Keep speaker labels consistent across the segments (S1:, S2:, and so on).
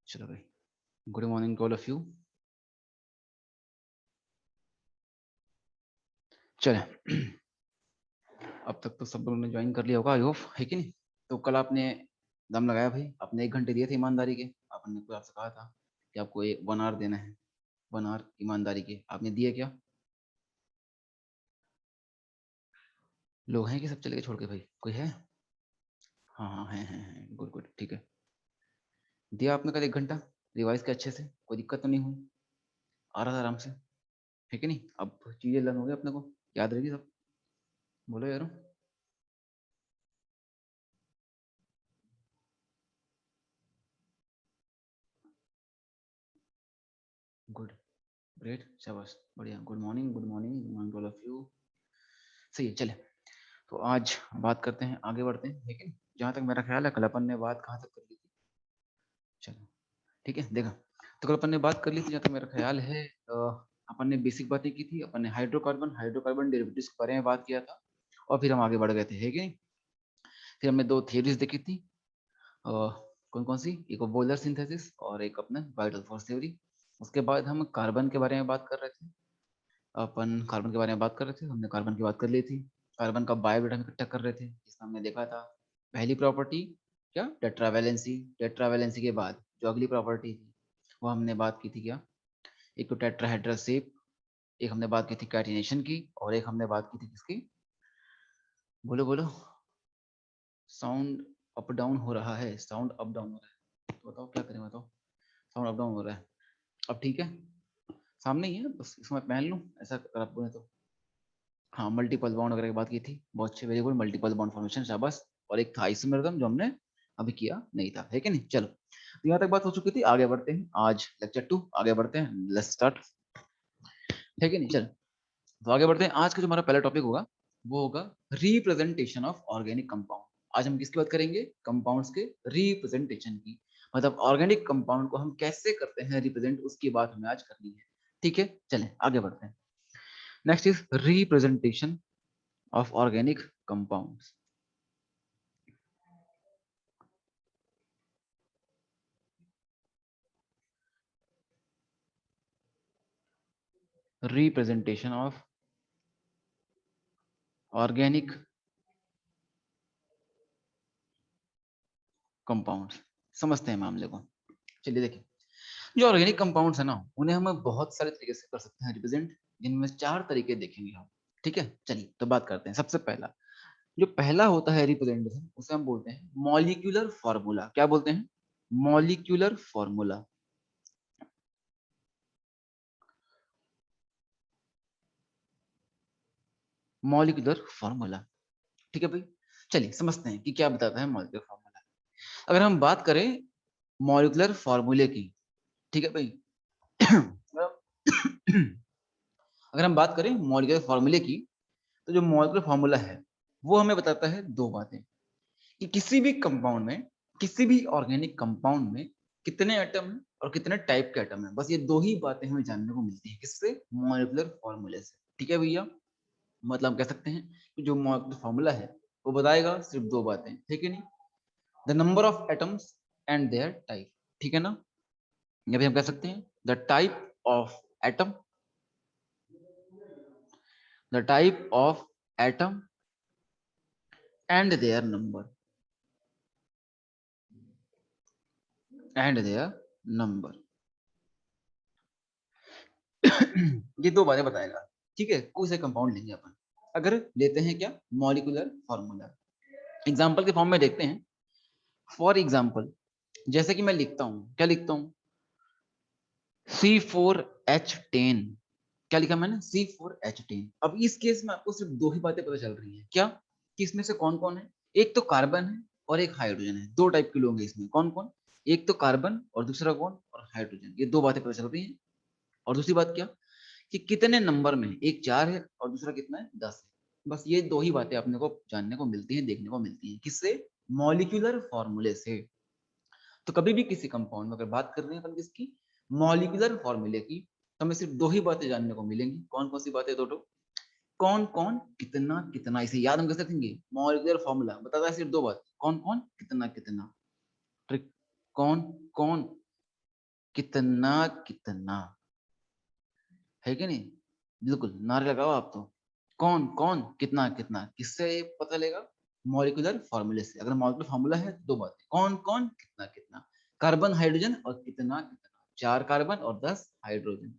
S1: चलो भाई, good morning to all of you. चले अब तक तो सब लोगों ने ज्वाइन कर लिया होगा, आई होप, है कि नहीं? तो कल आपने दम लगाया भाई, आपने 1 घंटे दिए थे ईमानदारी के। आपने को आपसे कहा था कि आपको 1 आवर देना है, 1 आवर ईमानदारी के। आपने दिए क्या? लोग हैं कि सब चले गए छोड़ के? भाई कोई है? हाँ हाँ, हैं, गुड गुड, ठीक है। दिया आपने कल 1 घंटा, रिवाइज किया अच्छे से, कोई दिक्कत तो नहीं हुई? आ रहा था आराम से, है कि नहीं? अब चीजें लर्न हो गई अपने को, याद रहेगी सब। बोलो यार। गुड, ग्रेट, शाबाश, बढ़िया। Good morning, good morning, good morning all of you. सही है, चले। तो आज बात करते हैं, आगे बढ़ते हैं, लेकिन जहां तक मेरा ख्याल है कल अपन ने बात कहाँ तक कर ली थी? चलो ठीक है, देखा। तो कल अपन ने बात कर ली थी, जहाँ तक मेरा ख्याल है अपन ने बेसिक बातें की थी। अपन ने हाइड्रोकार्बन हाइड्रोकार्बन डेरिवेटिव्स के बारे में बात किया था, और फिर हम आगे बढ़ गए थे, है कि नहीं? फिर हमने 2 थ्योरीज देखी थी। कौन कौन सी? एक बोलर सिंथेसिस और एक अपना वाइटल फोर्स थ्योरी। उसके बाद हम कार्बन के बारे में बात कर रहे थे। अपन कार्बन के बारे में बात कर रहे थे, हमने कार्बन की बात कर ली थी। कार्बन का बायोडाटा इकट्ठा कर रहे थे, जिसमें हमने देखा था पहली प्रॉपर्टी क्या, टेट्रावैलेंसी। टेट्रावैलेंसी के बाद जो अगली प्रॉपर्टी थी वो हमने बात की थी क्या, एक तो टेट्राहेड्रल शेप, एक हमने बात की थी कैटिनेशन की, और एक हमने बात की थी किसकी? बोलो बोलो। साउंड अप डाउन हो रहा है, साउंड अप डाउन हो रहा है, तो बताओ क्या करें, बताओ। साउंड अप डाउन हो रहा है, अब ठीक है? सामने ही है, बस इसमें पहन लूँ ऐसा अगर आप बोले तो। हाँ, मल्टीपल बॉन्ड वगैरह की बात की थी, बहुत अच्छे, very good. Multiple bond formation, शाबाश। और एक था आइसोमेरिज्म, जो हमने अभी किया नहीं था, है कि नहीं? चलो, तो यहाँ तक बात हो चुकी थी, आगे बढ़ते हैं। आज लेक्चर 2, आगे बढ़ते हैं, लेट्स स्टार्ट, है कि नहीं? चलो, तो आगे बढ़ते हैं। आज का जो हमारा पहला टॉपिक होगा वो होगा रिप्रेजेंटेशन ऑफ ऑर्गेनिक कंपाउंड। आज हम किसकी बात करेंगे? कंपाउंड्स के रिप्रेजेंटेशन की। मतलब ऑर्गेनिक कंपाउंड को हम कैसे करते हैं रिप्रेजेंट, उसकी बात हमें आज करनी है। ठीक है, चलें आगे बढ़ते हैं। Next is representation of organic compounds. Representation of organic compounds, समझते हैं मामले को। चलिए देखिए, जो ऑर्गेनिक कंपाउंड्स है ना, उन्हें हम बहुत सारे तरीके से कर सकते हैं रिप्रेजेंट, जिनमें 4 तरीके देखेंगे हम। ठीक है, चलिए तो बात करते हैं। सबसे पहला, जो पहला होता है रिप्रेजेंटेशन, उसे हम बोलते हैं मॉलिक्यूलर फॉर्मूला। क्या बोलते हैं? Molecular formula. मॉलिक्यूलर फॉर्मूला, ठीक है भाई। चलिए समझते हैं कि क्या बताता है मॉलिक्यूलर फॉर्मूला। अगर हम बात करें मॉलिक्यूलर फॉर्मूले की, ठीक है भाई अगर हम बात करें मॉलिक्यूलर फॉर्मूले की, तो जो मॉलिक्यूलर फॉर्मूला है वो हमें बताता है दो बातें, कि किसी भी कंपाउंड में, किसी भी ऑर्गेनिक कंपाउंड में कितने एटम हैं और कितने टाइप के एटम हैं। बस ये दो ही बातें हमें जानने को मिलती है, किससे? मॉलिक्यूलर फॉर्मूले से। ठीक है भैया, मतलब हम कह सकते हैं कि जो मॉलिक्यूलर फॉर्मूला है वो बताएगा सिर्फ दो बातें, ठीक है नहीं? The number of atoms and their type. ठीक है ना? या भी हम कह सकते हैं the type of atom, the type of atom and their number, and their number. ये दो बातें बताएगा। ठीक है, कोई सा कंपाउंड लेंगे अपन, अगर लेते हैं क्या? Molecular formula. एग्जांपल के फॉर्म में देखते हैं। फॉर एग्जांपल, जैसे कि मैं लिखता हूं, क्या लिखता हूं? C4H10। क्या लिखा मैंने? C4H10। अब इस केस में आपको सिर्फ दो ही बातें पता चल रही हैं, क्या? कि इसमें से कौन कौन है। एक तो कार्बन है और एक हाइड्रोजन है। दो टाइप के लोग हैं इसमें, कौन कौन? एक तो कार्बन और दूसरा कौन? और हाइड्रोजन। ये दो बातें पता चल रही हैं। और दूसरी बात क्या? कि कितने नंबर में, एक 4 है और दूसरा कितना है? 10 है। बस ये दो ही बातें अपने को जानने को मिलती हैं, देखने को मिलती हैं। किससे? मॉलिक्यूलर फॉर्मूले से। तो कभी भी किसी कंपाउंड में अगर बात कर रहे हैं अपन किसकी? मॉलिक्यूलर फॉर्मूले की, तो हमें सिर्फ दो ही बातें जानने को मिलेंगी। कौन कौन सी बातें? दो, कौन कौन, कितना कितना। इसे याद हम कैसे रखेंगे? मॉलिक्यूलर फॉर्मूला बताता है सिर्फ दो बात, कौन कौन, कितना कितना। ट्रिक, कौन कौन, कितना कितना, है कि नहीं? बिल्कुल, नारे लगाओ आप तो। कौन कौन, कितना कितना, किससे पता चलेगा? मॉलिक्यूलर फॉर्मूले से। अगर मॉलिक्यूलर फॉर्मूला है, दो बातें, कौन कौन, कितना कितना। कार्बन, हाइड्रोजन और कितना कितना। 4 कार्बन और 10 हाइड्रोजन।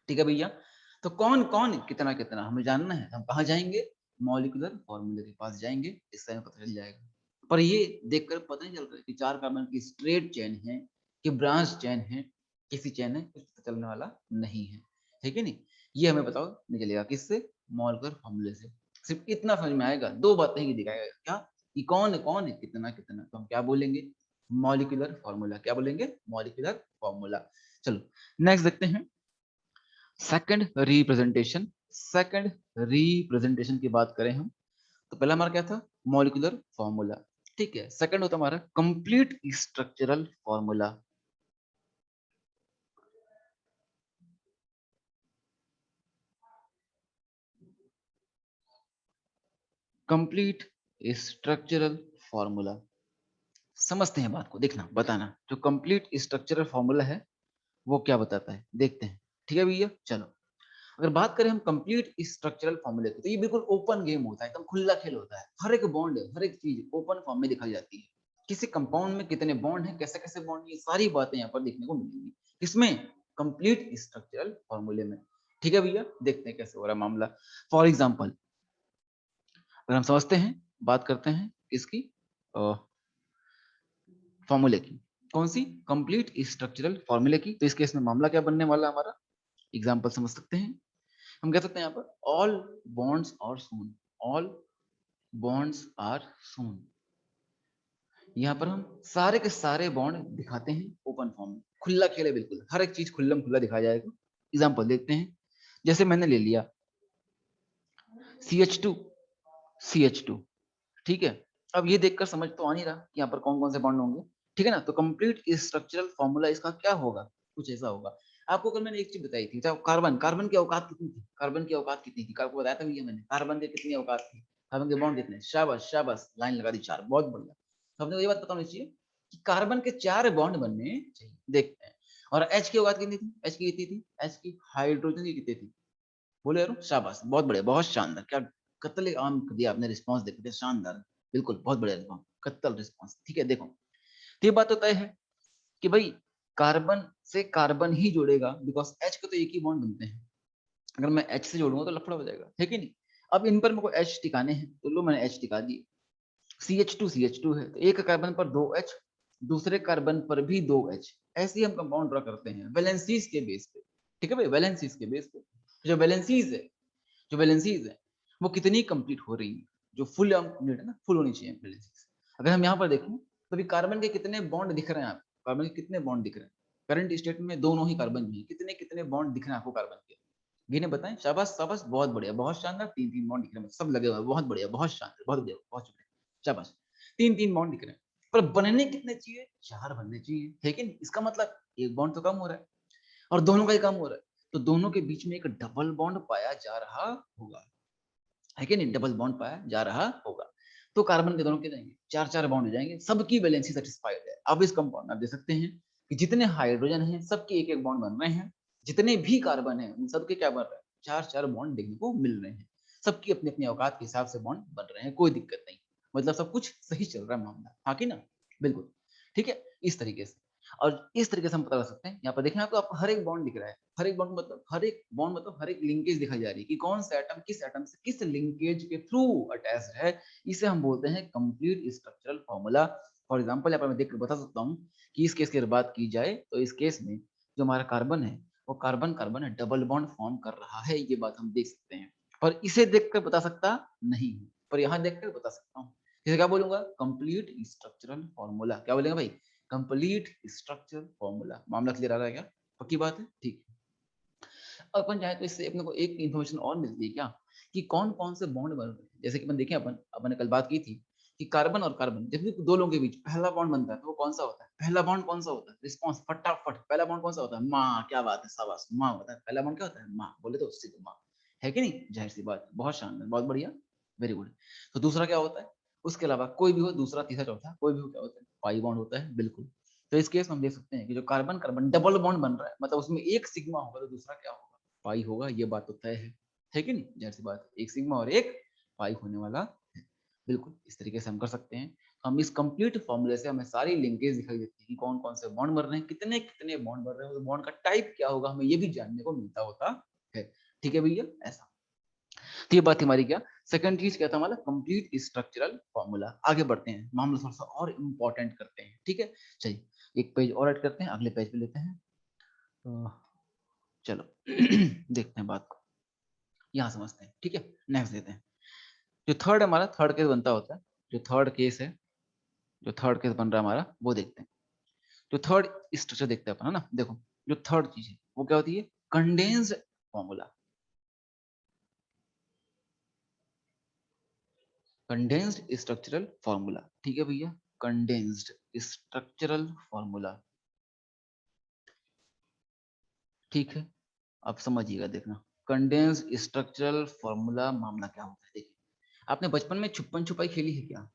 S1: ठीक है भैया, तो कौन कौन, कितना कितना हमें जानना है। हम कहाँ जाएंगे? मॉलिक्यूलर फॉर्मूले के पास जाएंगे, इससे हमें पता चल जाएगा। पर ये देखकर पता नहीं चल रहा कि 4 कार्बन की स्ट्रेट चेन है कि ब्रांच चेन है, किसी चेन है, कुछ पता चलने वाला नहीं है। ठीक है नहीं? ये हमें बताओ नहीं चलेगा, किससे? मॉलिक्यूलर फॉर्मूले से। सिर्फ इतना समझ में आएगा, दो बातें ही दिखाएगा, क्या? कि कौन कौन है, कितना कितना। तो हम क्या बोलेंगे? Molecular formula. क्या बोलेंगे? Molecular formula. चलो नेक्स्ट देखते हैं। Second representation. सेकंड रिप्रेजेंटेशन की बात करें हम, तो पहला हमारा क्या था? Molecular formula. ठीक है, सेकंड होता हमारा complete structural formula. Complete structural formula, समझते हैं बात को, देखना बताना। जो कंप्लीट स्ट्रक्चरल फॉर्मूला है वो क्या बताता है, देखते हैं। ठीक है भैया, चलो। अगर बात करें हम कंप्लीट स्ट्रक्चरल फॉर्मूले की, तो ये बिल्कुल ओपन गेम होता है, एकदम खुला खेल होता है। हर एक बॉन्ड, हर एक चीज ओपन फॉर्म में दिखाई जाती है। किसी कंपाउंड में कितने बॉन्ड हैं, कैसे कैसे बॉन्ड, ये सारी बातें यहाँ पर देखने को मिलेंगी। किसमें? कंप्लीट स्ट्रक्चरल फॉर्मूले में। ठीक है भैया, देखते हैं कैसे हो रहा है मामला। फॉर एग्जाम्पल, अगर हम समझते हैं, बात करते हैं किसकी? फॉर्मूले की। कौन सी? कंप्लीट स्ट्रक्चरल फॉर्मूले की। तो इस केस में मामला क्या बनने वाला है हमारा? एग्जाम्पल समझ सकते हैं। हम कह सकते हैं यहाँ पर all bonds are shown, all bonds are shown. यहाँ पर हम सारे के सारे बॉन्ड दिखाते हैं ओपन फॉर्म में। खुला खेल है बिल्कुल, हर एक चीज खुल्लम खुल्ला दिखाया जाएगा। एग्जाम्पल देखते हैं। जैसे मैंने ले लिया CH2, CH2, ठीक है। अब ये देखकर समझ तो आ नहीं रहा कि यहाँ पर कौन कौन से बॉन्ड होंगे, ठीक है ना। तो कंप्लीट स्ट्रक्चरल फॉर्मूला इसका क्या होगा, कुछ ऐसा होगा। आपको कल मैंने एक चीज बताई थी, कार्बन, कार्बन की औकात कितनी थी, कार्बन की औकात कितनी थी, आपको बताया था भैया मैंने, कार्बन की कितनी औकात थी, कार्बन के बॉन्ड कितने, शाबाश शाबाश, लाइन लगा दी 4, बहुत बढ़िया। तो हमने ये बात पता होनी चाहिए कि कार्बन के 4 बॉन्ड बनने चाहिए, देखते हैं। और एच की औकात कितनी थी, एच की कितनी थी, एच की हाइड्रोजन की कितनी थी, बोले यार शाबाश, बहुत बढ़िया, बहुत शानदार, क्या कत्ल आम दिया आपने, रिस्पॉन्स देखते शानदार, बिल्कुल बहुत बढ़िया रिस्पॉन्स, कत्ल रिस्पॉन्स, ठीक है। देखो तो ये बात तो तय है कि भाई कार्बन से कार्बन ही जुड़ेगा, बिकॉज एच के तो एक ही बॉन्ड बनते हैं, अगर मैं एच से जोड़ूंगा तो लफड़ा हो जाएगा, है कि नहीं। अब इन पर मेरे को एच टिकाने हैं, तो लो मैंने एच टिका दिए। CH2 है, तो एक कार्बन पर 2 एच, दूसरे कार्बन पर भी 2 एच, ऐसे ही हम कंपाउंड ड्रा करते हैं वैलेंसीज के बेस पे, ठीक है भाई, वैलेंसीज के बेस पे। जो वैलेंसीज है, जो वैलेंसीज है वो कितनी कंप्लीट हो रही है, जो फुल कंप्लीट है ना, फुल होनी चाहिए वैलेंसीज। अगर हम यहाँ पर देखें तो भी कार्बन के कितने बॉन्ड दिख रहे हैं आपको, कार्बन के कितने बॉन्ड दिख रहे हैं, करंट स्टेट में दोनों ही कार्बन में कितने कितने बॉन्ड दिख रहे हैं आपको कार्बन के, गिने बताएं, शाबाश शाबाश, बहुत बढ़िया, बहुत शानदार, 3 बॉन्ड दिख रहे हैं, सब लगे हुए हैं, बहुत बढ़िया, बहुत शानदार, बहुत बढ़िया, बहुत शुक्रिया, शाबाश, 3 बॉन्ड दिख रहे हैं। पर बनने कितने चाहिए, 4 बनने चाहिए, है कि नहीं। इसका मतलब एक बॉन्ड तो कम हो रहा है और दोनों का ही कम हो रहा है, तो दोनों के बीच में एक डबल बॉन्ड पाया जा रहा होगा, है कि नहीं, डबल बॉन्ड पाया जा रहा होगा। तो कार्बन के दोनों के जाएंगे, 4 बॉन्ड हो जाएंगे, सबकी वैलेंसी सेटिस्फाइड है। अब इस कंपाउंड में आप देख सकते हैं कि जितने हाइड्रोजन हैं सबके एक एक बॉन्ड बन रहे हैं, जितने भी कार्बन हैं उन सबके क्या बन रहे हैं, 4 बॉन्ड देखने को मिल रहे हैं, सबकी अपनी अपनी औकात के हिसाब से बॉन्ड बन रहे हैं, कोई दिक्कत नहीं, मतलब सब कुछ सही चल रहा है मामला, हाँ कि ना, बिल्कुल, ठीक है, इस तरीके से। और इस तरीके से हम पता कर सकते हैं, यहाँ पर देखें आपको हर एक बॉन्ड दिख रहा है, हर एक बॉन्ड मतलब हर एक बॉन्ड मतलब हर एक लिंकेज दिखाई जा रही है कि कौन सा एटम किस एटम से किस लिंकेज के थ्रू अटैच्ड है, इसे हम बोलते हैं complete structural formula. For example यहाँ पर मैं देख कर बता सकता हूँ कि इस केस की अगर बात की जाए तो इस केस में जो हमारा कार्बन है वो कार्बन कार्बन है, डबल बॉन्ड फॉर्म कर रहा है, ये बात हम देख सकते हैं, पर इसे देखकर बता सकता नहीं हूँ, पर यहाँ देखकर बता सकता हूँ। इसे क्या बोलूंगा, कंप्लीट स्ट्रक्चरल फॉर्मूला, क्या बोलेंगे भाई, कंप्लीट स्ट्रक्चर फॉर्मूला। मामला क्लियर आ रहा है क्या, पक्की बात है, ठीक। अपन चाहे तो इससे अपने को एक इन्फॉर्मेशन और मिलती है क्या, कि कौन कौन से बॉन्ड बन रहे हैं, जैसे कि अपन देखें, अपन ने कल बात की थी कि कार्बन और कार्बन जब भी दो लोगों के बीच पहला बॉन्ड बनता है तो वो कौन सा होता है, पहला बॉन्ड कौन सा होता है, रिस्पॉन्स फटाफट, पहला बॉन्ड कौन सा होता है, माँ, क्या बात है, शाबाश, माँ होता है पहला बॉन्ड, क्या होता है, माँ, बोले तो उससे तो माँ, है कि नहीं, जाहिर सी बात, बहुत शानदार, बहुत बढ़िया, वेरी गुड। तो दूसरा क्या होता है, उसके अलावा कोई भी हो, दूसरा तीसरा चौथा कोई भी हो, क्या होता है, पाई बॉन्ड होता है, बिल्कुल। तो इस केस में हम देख सकते हैं कि जो कार्बन कार्बन डबल बॉन्ड बन रहा है, मतलब उसमें एक सिग्मा होगा तो दूसरा क्या होगा, पाई होगा, ये बात तो तय है कि नहीं, जाहिर सी बात, एक सिग्मा और एक पाई होने वाला है, बिल्कुल इस तरीके से हम कर सकते हैं। हम इस कंप्लीट फॉर्मूले से हमें सारी लिंकेज दिखाई देती है कि कौन कौन से बॉन्ड बन रहे हैं, कितने कितने बॉन्ड बन रहे हैं, बॉन्ड का टाइप क्या होगा, हमें ये भी जानने को मिलता होता है, ठीक है भैया, ऐसा। तो ये बात हमारी क्या, सेकंड चीज क्या था हमारा, कंप्लीट स्ट्रक्चरल फॉर्मूला। आगे बढ़ते हैं, मामला थोड़ा सा और इंपॉर्टेंट करते हैं, ठीक है, चलिए एक पेज और ऐड करते हैं, अगले पेज पे लेते हैं, तो चलो देखते हैं बात को, यहाँ समझते हैं, ठीक है, नेक्स्ट देते हैं। जो थर्ड हमारा थर्ड केस बनता होता है, जो थर्ड केस है, जो थर्ड केस बन रहा है हमारा, वो देखते हैं। जो थर्ड स्ट्रक्चर देखते हैं अपन, है ना, देखो जो थर्ड चीज है वो क्या होती है, condensed formula, condensed structural formula, ठीक है भैया, कंडेंस्ड स्ट्रक्चरल फॉर्मूला, ठीक है। आप समझिएगा, देखना कंडेंस्ड स्ट्रक्चरल फॉर्मूला मामला क्या होता है, देखिए आपने बचपन में छुपन छुपाई खेली है क्या,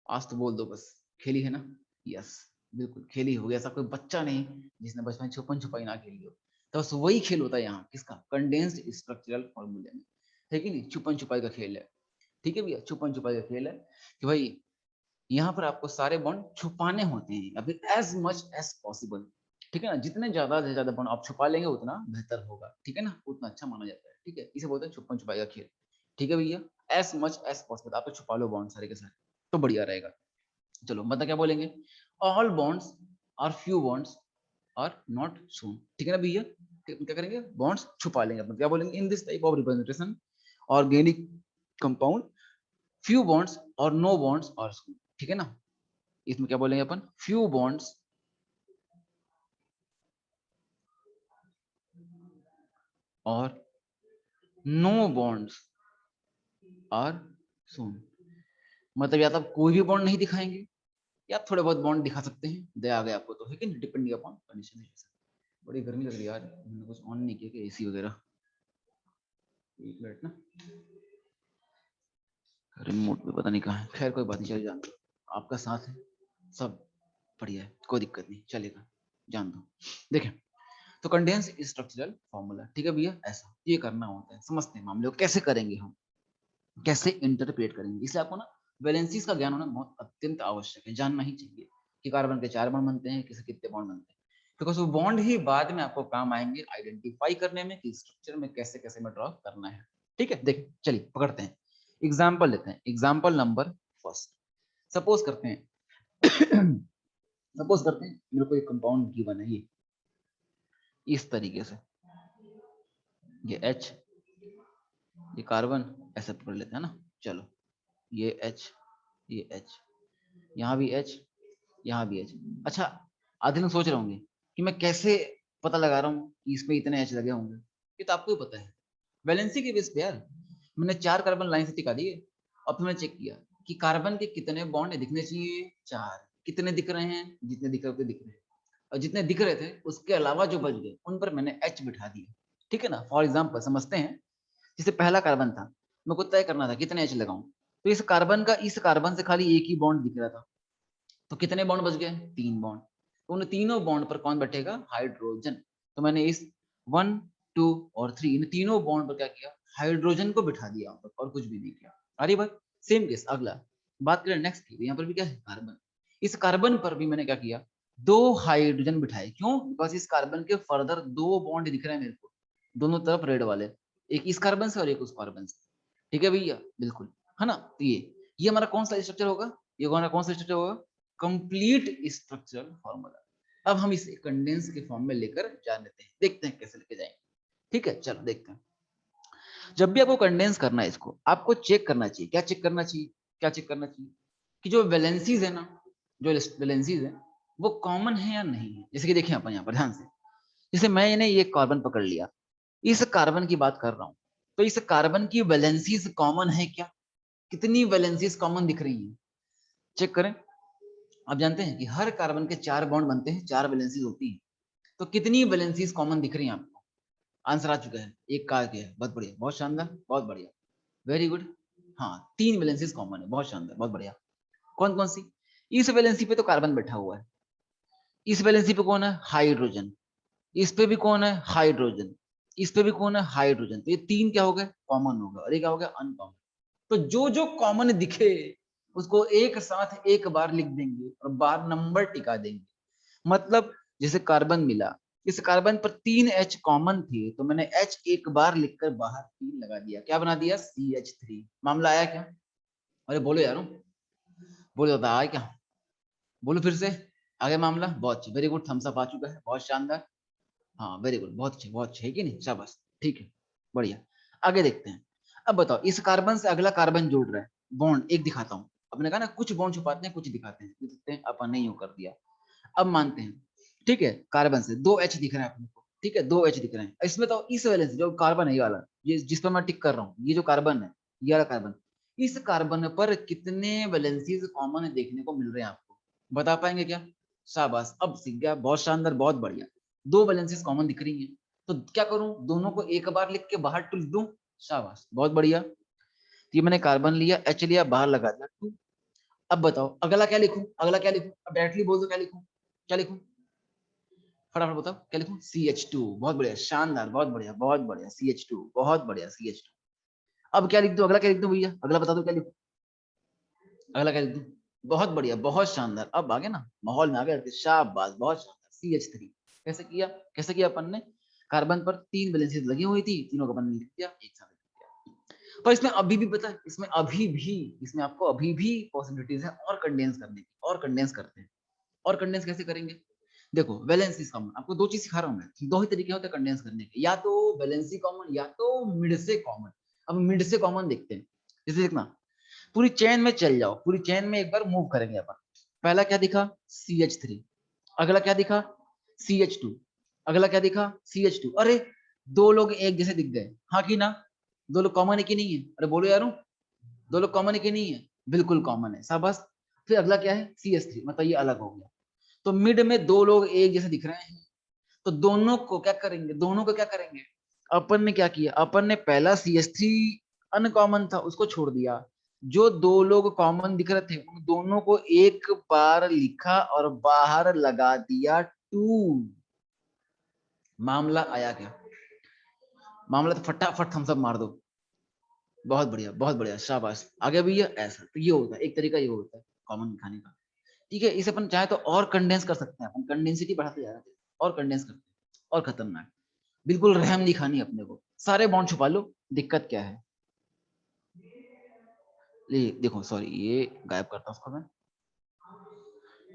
S1: आज तो बोल दो बस, खेली है ना, यस, बिल्कुल खेली होगी, ऐसा कोई बच्चा नहीं जिसने बचपन में छुपन छुपाई ना खेली हो, तो बस वही खेल होता है यहाँ, किसका, कंडेंस्ड स्ट्रक्चरल फॉर्मूले में, है कि नहीं, छुपन छुपाई का खेल है, ठीक है भैया, छुपन छुपाई का खेल है कि भाई यहाँ पर आपको सारे बॉन्ड छुपाने होते हैं, अभी एज मच एज पॉसिबल, ठीक है ना, जितने ज्यादा से ज्यादा बॉन्ड आप छुपा लेंगे उतना बेहतर होगा, ठीक है ना, उतना अच्छा माना जाता है, ठीक है, इसे बोलते हैं छुपन छुपाई का खेल, ठीक है भैया, एज मच एज पॉसिबल आप तो छुपा लो बॉन्ड सारे के सारे, तो बढ़िया रहेगा। चलो मतलब क्या बोलेंगे, ऑल बॉन्ड्स और few bonds are not shown, ठीक है ना भैया, क्या करेंगे, बॉन्ड्स छुपा लेंगे अपन, क्या बोलेंगे, in this type of representation organic compound few bonds और नो बॉन्ड्स आर शोन, ठीक है ना, इसमें क्या बोलेंगे अपन, फ्यू बॉन्ड्स और नो बॉन्ड्स आर शोन, मतलब या तो आप कोई भी बॉन्ड नहीं दिखाएंगे या आप थोड़े बहुत बॉन्ड दिखा सकते हैं, दया आ गया आपको तो, है कि डिपेंडिंग अपॉन कंडीशन। बड़ी गर्मी लग रही है यार, मैंने कुछ ऑन नहीं किया कि एसी वगैरह। एक मिनट ना, रिमोट पे पता नहीं कहाँ है, खैर कोई बात नहीं, चलिए जान दो, आपका साथ है, सब बढ़िया है, कोई दिक्कत नहीं, चलेगा, जान दो। देखें, तो कंडेंस स्ट्रक्चरल फॉर्मूला, ठीक है भैया, ऐसा ये करना होता है। समझते हैं मामले को, कैसे करेंगे हम, कैसे इंटरप्रेट करेंगे। इसलिए आपको ना वैलेंसीज का ज्ञान होना बहुत अत्यंत आवश्यक है, जानना ही चाहिए कि कार्बन के 4 बॉन्ड बनते हैं, किसे कितने बॉन्ड बनते हैं, बिकॉज वो बॉन्ड ही बाद में आपको काम आएंगे आइडेंटिफाई करने में कि स्ट्रक्चर में कैसे कैसे में ड्रॉ करना है। ठीक है, देखिए चलिए पकड़ते हैं, एग्जाम्पल लेते हैं, एग्जाम्पल नंबर फर्स्ट। सपोज करते हैं सपोज करते हैं मेरे को एक कंपाउंड गिवन है, ये इस तरीके से, ये H, ये कार्बन, ऐसे पकड़ लेते हैं ना, चलो ये H, ये H, यहाँ भी H, यहाँ भी H। अच्छा, आधे लोग सोच रहे होंगे कि मैं कैसे पता लगा रहा हूँ कि इसमें इतने H लगे होंगे, ये तो आपको ही पता है, वैलेंसी के बेस पे यार। मैंने 4 कार्बन लाइन से टिका दिए, अब मैंने चेक किया कि कार्बन के कितने बॉन्ड दिखने चाहिए, 4, कितने दिख रहे हैं, जितने दिख रहे थे दिख रहे हैं, और जितने दिख रहे थे उसके अलावा जो बच गए उन पर मैंने H बिठा दिया। ठीक है ना, फॉर एग्जाम्पल समझते हैं, जैसे पहला कार्बन था, मेरे को तय करना था कितने H लगाऊं, तो इस कार्बन से खाली एक ही बॉन्ड दिख रहा था, तो कितने बॉन्ड बच गए, 3 बॉन्ड, तो उन तीनों बॉन्ड पर कौन बैठेगा, हाइड्रोजन। तो मैंने इस 1, 2 और 3 इन तीनों बॉन्ड पर क्या किया, हाइड्रोजन को बिठा दिया और कुछ भी नहीं किया। अरे भाई, सेम केस, अगला बात करें नेक्स्ट की, यहाँ पर भी क्या है, कार्बन। इस कार्बन पर भी मैंने क्या किया, 2 हाइड्रोजन बिठाए, क्यों, बिकॉज इस कार्बन के फर्दर 2 बॉन्ड दिख रहे हैं मेरे को, दोनों तरफ रेड वाले, एक इस कार्बन से और एक उस कार्बन से। ठीक है भैया, बिल्कुल, है ना, तो ये हमारा कौन सा स्ट्रक्चर होगा, ये हमारा कौन सा स्ट्रक्चर होगा, कंप्लीट स्ट्रक्चरल फॉर्मूला। अब हम इसे कंडेंस के फॉर्म में लेकर जा लेते हैं, देखते हैं कैसे लेके जाएंगे। ठीक है, चलो देखते हैं। जब भी आपको कंडेंस करना है इसको, आपको चेक करना चाहिए, क्या चेक करना चाहिए, क्या चेक करना चाहिए, कि जो वैलेंसीज है ना, जो वैलेंसीज है वो कॉमन है या नहीं है। जैसे कि देखिए अपन यहाँ पर ध्यान से, जैसे मैंने ये कार्बन पकड़ लिया, इस कार्बन की बात कर रहा हूं, तो इस कार्बन की वैलेंसीज कॉमन है क्या, कितनी वैलेंसीज कॉमन दिख रही है, चेक करें। आप जानते हैं कि हर कार्बन के 4 बॉन्ड बनते हैं, 4 वैलेंसीज होती है, तो कितनी वैलेंसीज कॉमन दिख रही हैं आपको, आंसर आ चुका है, एक का क्या है, बहुत बढ़िया, बहुत शानदार, बहुत बढ़िया, वेरी गुड। हाँ, 3 वैलेंसीज कॉमन है, बहुत शानदार, बहुत बढ़िया। कौन कौन सी, इस वैलेंसी पे तो कार्बन बैठा हुआ है, इस वैलेंसी पे कौन है, हाइड्रोजन, इस पे भी कौन है, हाइड्रोजन, इस पे भी कौन है, हाइड्रोजन, तो ये 3 क्या हो गए, कॉमन होगा, और ये क्या हो गया, अनकॉमन। तो जो जो कॉमन दिखे उसको एक साथ एक बार लिख देंगे और बार नंबर टिका देंगे। मतलब जैसे कार्बन मिला, इस कार्बन पर 3 H कॉमन थे, तो मैंने H एक बार लिखकर बाहर 3 लगा दिया, क्या बना दिया, CH3। मामला आया क्या, अरे बोलो यारो, बोलो दादा, आया क्या, बोलो फिर से, आगे मामला, बहुत अच्छा, वेरी गुड, थम्स अप आ चुका है, बहुत शानदार, हाँ वेरी गुड, बहुत अच्छे, बहुत अच्छे, है कि नहीं, शाबाश, ठीक है, बढ़िया। आगे देखते हैं, अब बताओ, इस कार्बन से अगला कार्बन जोड़ रहा है, बॉन्ड एक दिखाता हूँ, अपने कहा ना कुछ बॉन्ड छुपाते हैं, कुछ दिखाते हैं, देखते हैं अपन नहीं हो कर दिया। अब मानते हैं, ठीक है, कार्बन से 2 H दिख रहे हैं अपने को, ठीक है, 2 H दिख रहे हैं, इसमें तो इस वैलेंस जो कार्बन है ये वाला, ये जिस पर मैं टिक कर रहा हूँ, ये जो कार्बन है, ये वाला कार्बन, इस कार्बन पर कितने वैलेंसीज कॉमन देखने को मिल रहे हैं आपको, बता पाएंगे क्या, शाबाश, अब सीख गया, बहुत शानदार, बहुत बढ़िया, 2 वैलेंसीज कॉमन दिख रही हैं, तो क्या करूं, दोनों को एक बार लिख के बाहर टुल दूं, शाबाश, बहुत बढ़िया। ये मैंने कार्बन लिया, H लिया, बाहर लगा दिया 2। अब बताओ अगला क्या लिखूं, अगला क्या लिखूं, अब डायरेक्टली बोल दो, क्या लिखूं, क्या लिखूं, फटाफट बताओ क्या लिखूं, CH2, बहुत बढ़िया, शानदार, बहुत बढ़िया, बहुत बढ़िया, CH2, बहुत बढ़िया, CH2। अब क्या लिख दूं, अगला क्या लिख दूं भैया, अगला बता दो क्या लिखूं, अगला क्या लिख दूं, बहुत बढ़िया, बहुत शानदार, अब आ गया ना, माहौल में आ गया, शाबाश, बहुत शानदार, CH3। कैसे किया, कैसे किया अपन ने, कार्बन पर 3 वैलेंसीज लगी हुई थी, तीनों का अपन ने लिख दिया, एक साथ लिख दिया। पर इसमें अभी भी पता है, इसमें आपको अभी भी पॉसिबिलिटीज है और कंडेंस करने की, और कंडेंस करते हैं, और कंडेंस कैसे करेंगे, देखो वैलेंसी कॉमन, आपको 2 चीज सिखा रहा हूं मैं, 2 ही तरीके होते हैं कंडेंस करने के, या तो वैलेंसी कॉमन या तो मिड से कॉमन। अब मिड से कॉमन देखते हैं, जैसे देखना, पूरी चेन में चल जाओ, पूरी चेन में एक बार मूव करेंगे अपन। पहला क्या दिखा, CH3, अगला क्या दिखा, CH2, अगला क्या दिखा, CH2, अरे 2 लोग एक जैसे दिख गए, हाँ कि ना, 2 लोग कॉमन है कि नहीं है, अरे बोलो यारो, 2 लोग कॉमन है कि नहीं है, बिल्कुल कॉमन है, शाबाश। फिर अगला क्या है, CH3, मतलब ये अलग हो गया। तो मिड में दो लोग एक जैसे दिख रहे हैं, तो दोनों को क्या करेंगे, दोनों को क्या करेंगे, अपन ने क्या किया, अपन ने पहला CH3 अनकॉमन था उसको छोड़ दिया, जो दो लोग कॉमन दिख रहे थे उन दोनों को एक बार लिखा और बाहर लगा दिया 2। मामला आया क्या, मामला तो फटाफट थम्स अप मार दो, बहुत बढ़िया बहुत बढ़िया, शाबाश। आगे भी ये ऐसा, तो ये होता है एक तरीका, ये होता है कॉमन खाने का। ठीक है, इसे अपन चाहे तो और कंडेंस कर सकते हैं, अपन कंडेंसिटी बढ़ाते जा रहे हैं और कंडेंस करते हैं और खतरनाक, बिल्कुल रहम नहीं खानी अपने को, सारे बॉन्ड छुपा लो, दिक्कत क्या है। ये देखो, सॉरी ये गायब करता हूं उसको मैं,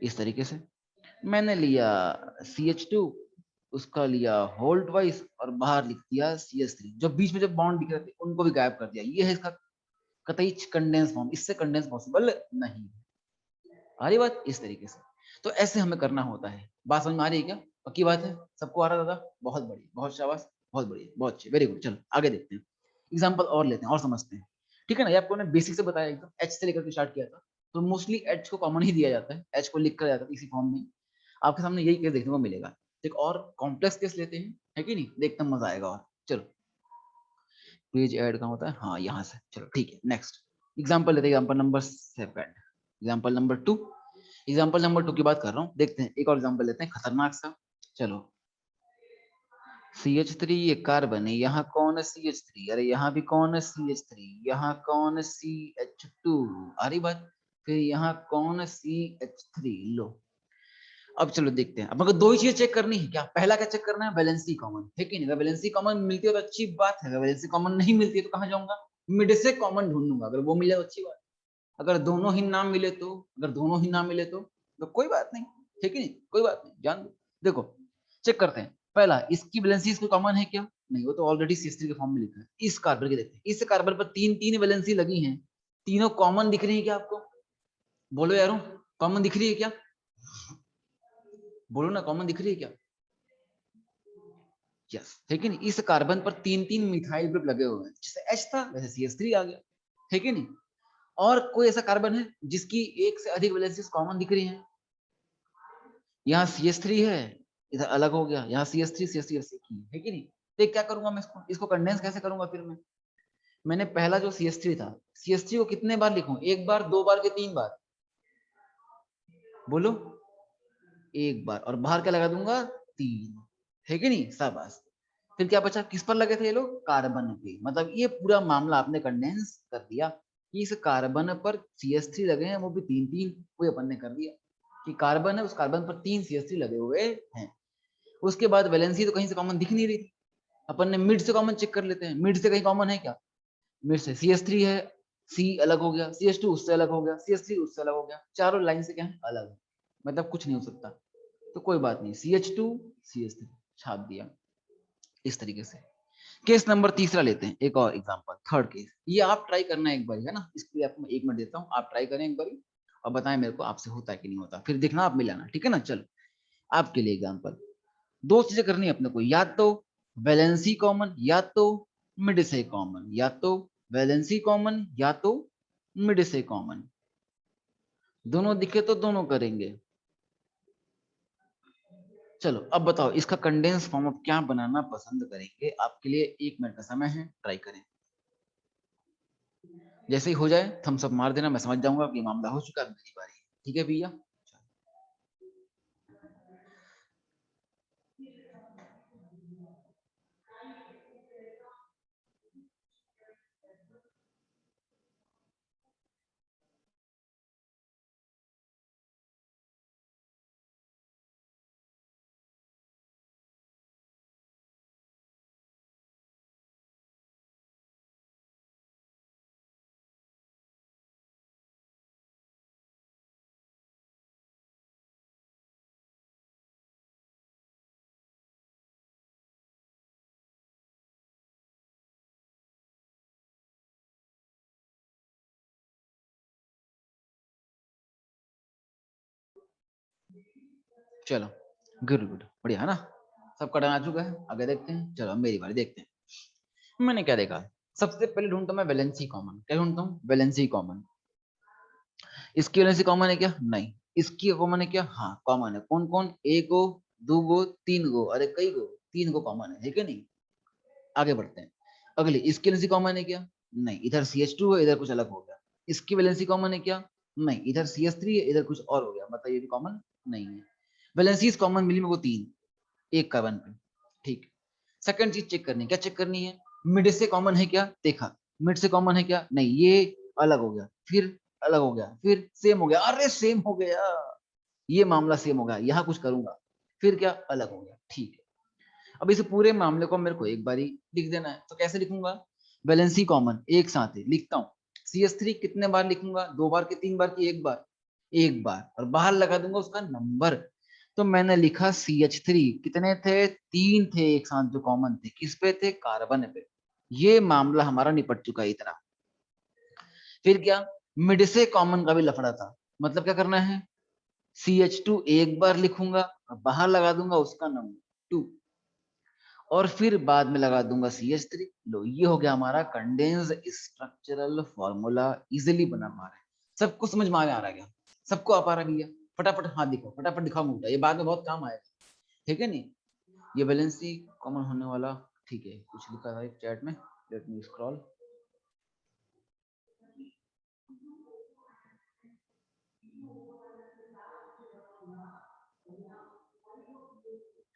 S1: इस तरीके से मैंने लिया CH2, उसका लिया होल्ड वाइज और बाहर लिख दिया CH3, जो बीच में जब बॉन्ड दिख रहे थे उनको भी गायब कर दिया। ये है इसका कतई कंडेंस फॉर्म, इससे कंडेंस पॉसिबल नहीं। आ रही बात इस तरीके से, तो ऐसे हमें करना होता है। बात समझ में आ रही है क्या, पक्की बात है, सबको आ रहा दादा, बहुत बढ़िया, बहुत शाबाश, बहुत बढ़िया, बहुत अच्छे, वेरी गुड। चलो आगे देखते हैं, एग्जाम्पल और लेते हैं और समझते हैं। ठीक है ना, ये आपको मैंने बेसिक से बताया, एकदम H से लेकर के स्टार्ट किया था, तो मोस्टली H को कॉमन ही दिया जाता है, H को लिख कर जाता है इसी फॉर्म में। आपके सामने यही केस देखने को मिलेगा। एक और कॉम्प्लेक्स केस लेते हैं, है कि नहीं, देखते हैं मजा आएगा। और चलो, पेज ऐड का होता है, हाँ यहाँ से, चलो ठीक है। नेक्स्ट एग्जाम्पल लेते हैं, example number 7, example number 2, example number 2 की बात कर रहा हूँ। देखते हैं एक और एग्जाम्पल लेते हैं खतरनाक सा। चलो, CH3 ये कार्बन है, यहाँ कौन है CH3, अरे यहाँ भी कौन है CH3, यहाँ कौन है CH2, अरे बात, फिर यहाँ कौन है CH3। लो, अब चलो देखते हैं। अब अगर दो ही चीजें चेक करनी है क्या, पहला क्या चेक करना है, वैलेंसी कॉमन है कि नहीं। अगर वैलेंसी कॉमन मिलती है तो अच्छी बात है, अगर वैलेंसी कॉमन नहीं मिलती है तो कहाँ जाऊंगा, मिड से कॉमन ढूंढूंगा, अगर वो मिले तो अच्छी बात, अगर दोनों ही नाम मिले तो, अगर दोनों ही नाम मिले तो कोई बात नहीं, ठीक है नहीं, कोई बात नहीं, जान दो। देखो चेक करते हैं, पहला इसकी वैलेंसी इसको कॉमन है क्या, नहीं, वो तो ऑलरेडी CH3 के फॉर्म में लिखा है। इस कार्बन के देखते हैं, इस कार्बन पर तीन तीन वैलेंसी लगी हैं, तीनों कॉमन दिख रही है क्या आपको, बोलो यारो, कॉमन दिख रही है क्या, बोलो ना, कॉमन दिख रही है क्या, यस, है कि नहीं। इस कार्बन पर तीन तीन मिथाइल ग्रुप लगे हुए हैं, जैसे H था वैसे CH3 आ गया, है कि नहीं। और कोई ऐसा कार्बन है जिसकी एक से अधिक वैलेंसीज कॉमन दिख रही हैं, यहाँ CH3 है, इधर अलग हो गया, यहाँ CH3 CH3 ऐसे की है कि नहीं। तो क्या करूंगा मैं, इसको कंडेंस कैसे करूंगा फिर मैंने पहला जो CH3 था, CH3 को कितने बार लिखूं, एक बार, दो बार के तीन बार, बोलो, एक बार, और बाहर क्या लगा दूंगा, तीन, है कि नहीं, शाबाश। फिर क्या बचा, किस पर लगे थे ये लोग, कार्बन पे, मतलब ये पूरा मामला आपने कंडेंस कर दिया कि इस कार्बन पर CH3 लगे हैं, वो भी तीन तीन, वो अपन ने कर दिया कि कार्बन है, उस कार्बन पर तीन CH3 लगे हुए हैं। उसके बाद वैलेंसी तो कहीं से कॉमन दिख नहीं रही थी, अपन ने मिड से कॉमन चेक कर लेते हैं, मिड से कहीं कॉमन है क्या, मिड से CH3 है, C अलग हो गया, CH2 उससे अलग हो गया, CH3 उससे अलग हो गया, चारों लाइन से क्या है, अलग है, मतलब कुछ नहीं हो सकता, तो कोई बात नहीं, CH2 CH3 छाप दिया इस तरीके से। केस नंबर तीसरा लेते हैं, एक और एग्जांपल, थर्ड केस, ये आप ट्राई करना एक बार, है ना, इसके लिए आपको मैं 1 मिनट देता हूँ, आप ट्राई करें एक बार और बताएं मेरे को आपसे होता है कि नहीं होता, फिर देखना आप मिलाना, ठीक है ना। चलो, आपके लिए एग्जांपल, दो चीजें करनी है अपने को, या तो वैलेंसी कॉमन या तो मिड से कॉमन, या तो वैलेंसी कॉमन या तो मिड से कॉमन, दोनों दिखे तो दोनों करेंगे। चलो अब बताओ इसका कंडेंस फॉर्म अब क्या बनाना पसंद करेंगे, आपके लिए 1 मिनट का समय है, ट्राई करें। जैसे ही हो जाए थम्स अप मार देना, मैं समझ जाऊंगा कि मामला हो चुका है, मेरी बारी है, ठीक है भैया। चलो, गुड गुड, बढ़िया है ना, सबका डन आ चुका है, आगे देखते हैं। चलो अब मेरी बारी, देखते हैं मैंने क्या देखा। सबसे पहले ढूंढता हूँ मैं वैलेंसी कॉमन, क्या ढूंढता हूँ, वैलेंसी कॉमन। इसकी वैलेंसी कॉमन है क्या? नहीं। इसकी कॉमन है क्या? हाँ कॉमन है। कौन कौन? एक गो, दो गो, तीन गो, अरे कई गो, तीन गो कॉमन है क्या नहीं? आगे बढ़ते हैं। अगली, इसकी वैलेंसी कॉमन है क्या? नहीं। इधर CH2 है, इधर कुछ अलग हो गया। इसकी वैलेंसी कॉमन है क्या? नहीं। इधर CH3 है, इधर कुछ और हो गया, मतलब ये भी कॉमन नहीं है। वैलेंसीज कॉमन मिली मेरे को तीन एक कार्बन पे। ठीक। सेकंड चीज चेक करनी है, क्या चेक करनी है? मिड से कॉमन है क्या? देखा। मिड से कॉमन है क्या? नहीं। ये अलग हो गया, फिर अलग हो गया, फिर सेम हो गया, अरे सेम हो गया, ये मामला सेम हो गया, यहां कुछ करूंगा, फिर क्या? अलग हो गया। ठीक है। अब इस पूरे मामले को मेरे को एक बार ही लिख देना है, तो कैसे लिखूंगा? वैलेंसी कॉमन एक साथ है, लिखता हूँ। CH3 कितने बार लिखूंगा? दो बार की, तीन बार की, एक बार? एक बार। और बाहर लगा दूंगा उसका नंबर। तो मैंने लिखा CH3 कितने थे? तीन थे एक साथ जो कॉमन थे। किस पे थे? कार्बन पे। ये मामला हमारा निपट चुका है इतना। फिर क्या? मिड से कॉमन का भी लफड़ा था। मतलब क्या करना है? CH2 एक बार लिखूंगा और बाहर लगा दूंगा उसका नंबर 2, और फिर बाद में लगा दूंगा CH3। लो, ये हो गया हमारा कंडेंस्ड स्ट्रक्चरल फॉर्मूला। इजिली बना पा रहे हैं। सबको समझ में आ रहा है क्या? सबको आ पा रहा है भैया? फटाफट हाथ दिखाओ, फटाफट दिखाओ मुद्दा, ये बाद में बहुत काम आएगा। ठीक है नहीं? ये वैलेंसी कॉमन होने वाला। ठीक है, कुछ लिखा था एक चैट में, लेट मी स्क्रॉल।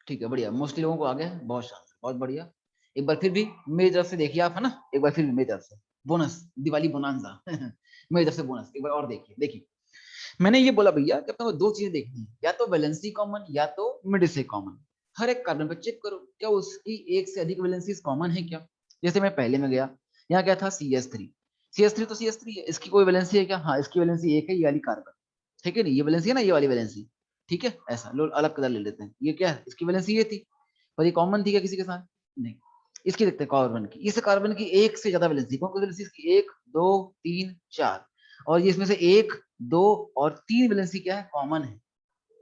S1: ठीक है, बढ़िया, मोस्टली लोगों को आ गया है, बहुत शानदार, बहुत बढ़िया। एक बार फिर भी मेरी तरफ से देखिए आप, है ना? एक बार फिर भी मेरी तरफ से बोनस, दिवाली बोनांजा मेरी तरफ से बोनस, एक बार और देखिए। देखिए, मैंने ये बोला भैया कि अपने को दो चीजें देखनी है, या तो वैलेंसी कॉमन या तो मिड से कॉमन। हर एक कार्बन पे चेक करो क्या उसकी एक से अधिक वैलेंसीज कॉमन है क्या। जैसे मैं पहले में गया, यहाँ क्या था? CH3। CH3 तो CH3 है, इसकी कोई वैलेंसी है क्या? हाँ, इसकी वैलेंसी एक है, ये वाली कार्बन। ठीक है नहीं? ये वैलेंसी है ना, ये वाली वैलेंसी। ठीक है, ऐसा लो, अलग कलर ले लेते हैं। ये क्या है? इसकी वैलेंसी ये थी, पर ये कॉमन थी क्या किसी के साथ? नहीं। इसकी देखते हैं कार्बन की। इस कार्बन की एक से ज्यादा वैलेंसी। कौन कौन सी वैलेंसी इसकी? एक, दो, तीन, चार। और ये इसमें से एक, दो और तीन वैलेंसी क्या है? कॉमन है।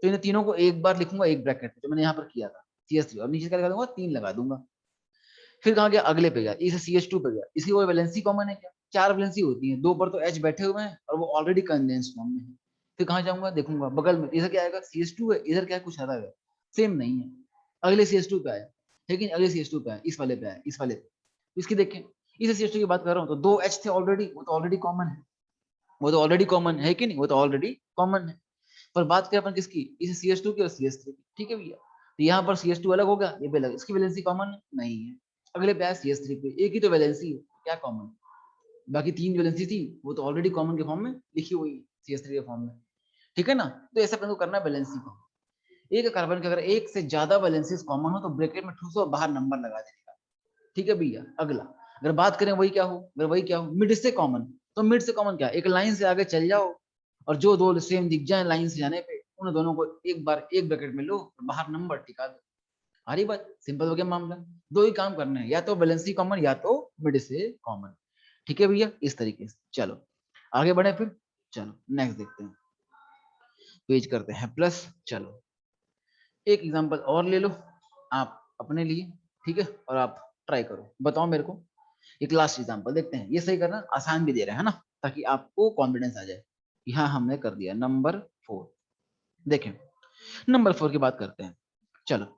S1: तो इन तीनों को एक बार लिखूंगा एक ब्रैकेट में, जो मैंने यहाँ पर किया था, CH3, और नीचे क्या लगा दूंगा? तीन लगा दूंगा। फिर कहाँ गया? अगले पे गया, इसे CH2 पे गया। इसकी कोई वैलेंसी कॉमन है क्या? चार वैलेंसी होती है, दो पर तो H बैठे हुए हैं और वो ऑलरेडी कंडेंस्ड फॉर्म में है। फिर कहाँ जाऊंगा? देखूंगा बगल में, इधर क्या आएगा? CH2 है, इधर क्या है? कुछ अलग है, सेम नहीं है। अगले CH2 पे आया, लेकिन अगले CH2 पे आया, इस वाले पे आया, इस वाले पे। इसकी देखें, इस CH2 की बात कर रहा हूँ, तो दो H थे ऑलरेडी, वो तो ऑलरेडी कॉमन है। वो तो ऑलरेडी कॉमन है कि नहीं? वो तो ऑलरेडी कॉमन है। पर बात करें अपन किसकी? इस CH2 की और CH3 की। ठीक है भैया? तो यहाँ पर CH2 अलग हो गया, ये भी अलग। इसकी वैलेंसी कॉमन नहीं है। अगले पे आया CH3 पे, एक ही तो वैलेंसी है, क्या कॉमन? बाकी तीन वैलेंसी थी, वो तो ऑलरेडी कॉमन के फॉर्म में लिखी हुई है, CH3 के फॉर्म में। ठीक है ना? तो ऐसा अपन को करना है वैलेंसी को। एक कार्बन के अगर एक से ज्यादा वैलेंसीज कॉमन हो तो ब्रैकेट में ठूसो और बाहर नंबर लगा देने का। ठीक है भैया? अगला, अगर बात करें वही क्या हो, अगर वही क्या हो, मिड से कॉमन। तो मिड से कॉमन क्या? एक लाइन से आगे चल जाओ, और जो दो सेम दिख जाए लाइन से जाने पे, उन दोनों को एक बार एक ब्रैकेट में लो और बाहर नंबर टिका दो। हरी बात, सिंपल हो गया मामला। दो ही काम करना है, या तो वैलेंसी कॉमन या तो मिड से कॉमन। ठीक है भैया? इस तरीके से चलो आगे बढ़े फिर। चलो नेक्स्ट देखते हैं, पेज करते हैं प्लस। चलो एक एग्जांपल और ले लो आप अपने लिए। ठीक है? और आप ट्राई करो, बताओ मेरे को। एक लास्ट एग्जांपल देखते हैं, ये सही करना, आसान भी दे रहे हैं ना, ताकि आपको कॉन्फिडेंस आ जाए कि हाँ हमने कर दिया। नंबर 4 देखें, नंबर 4 की बात करते हैं। चलो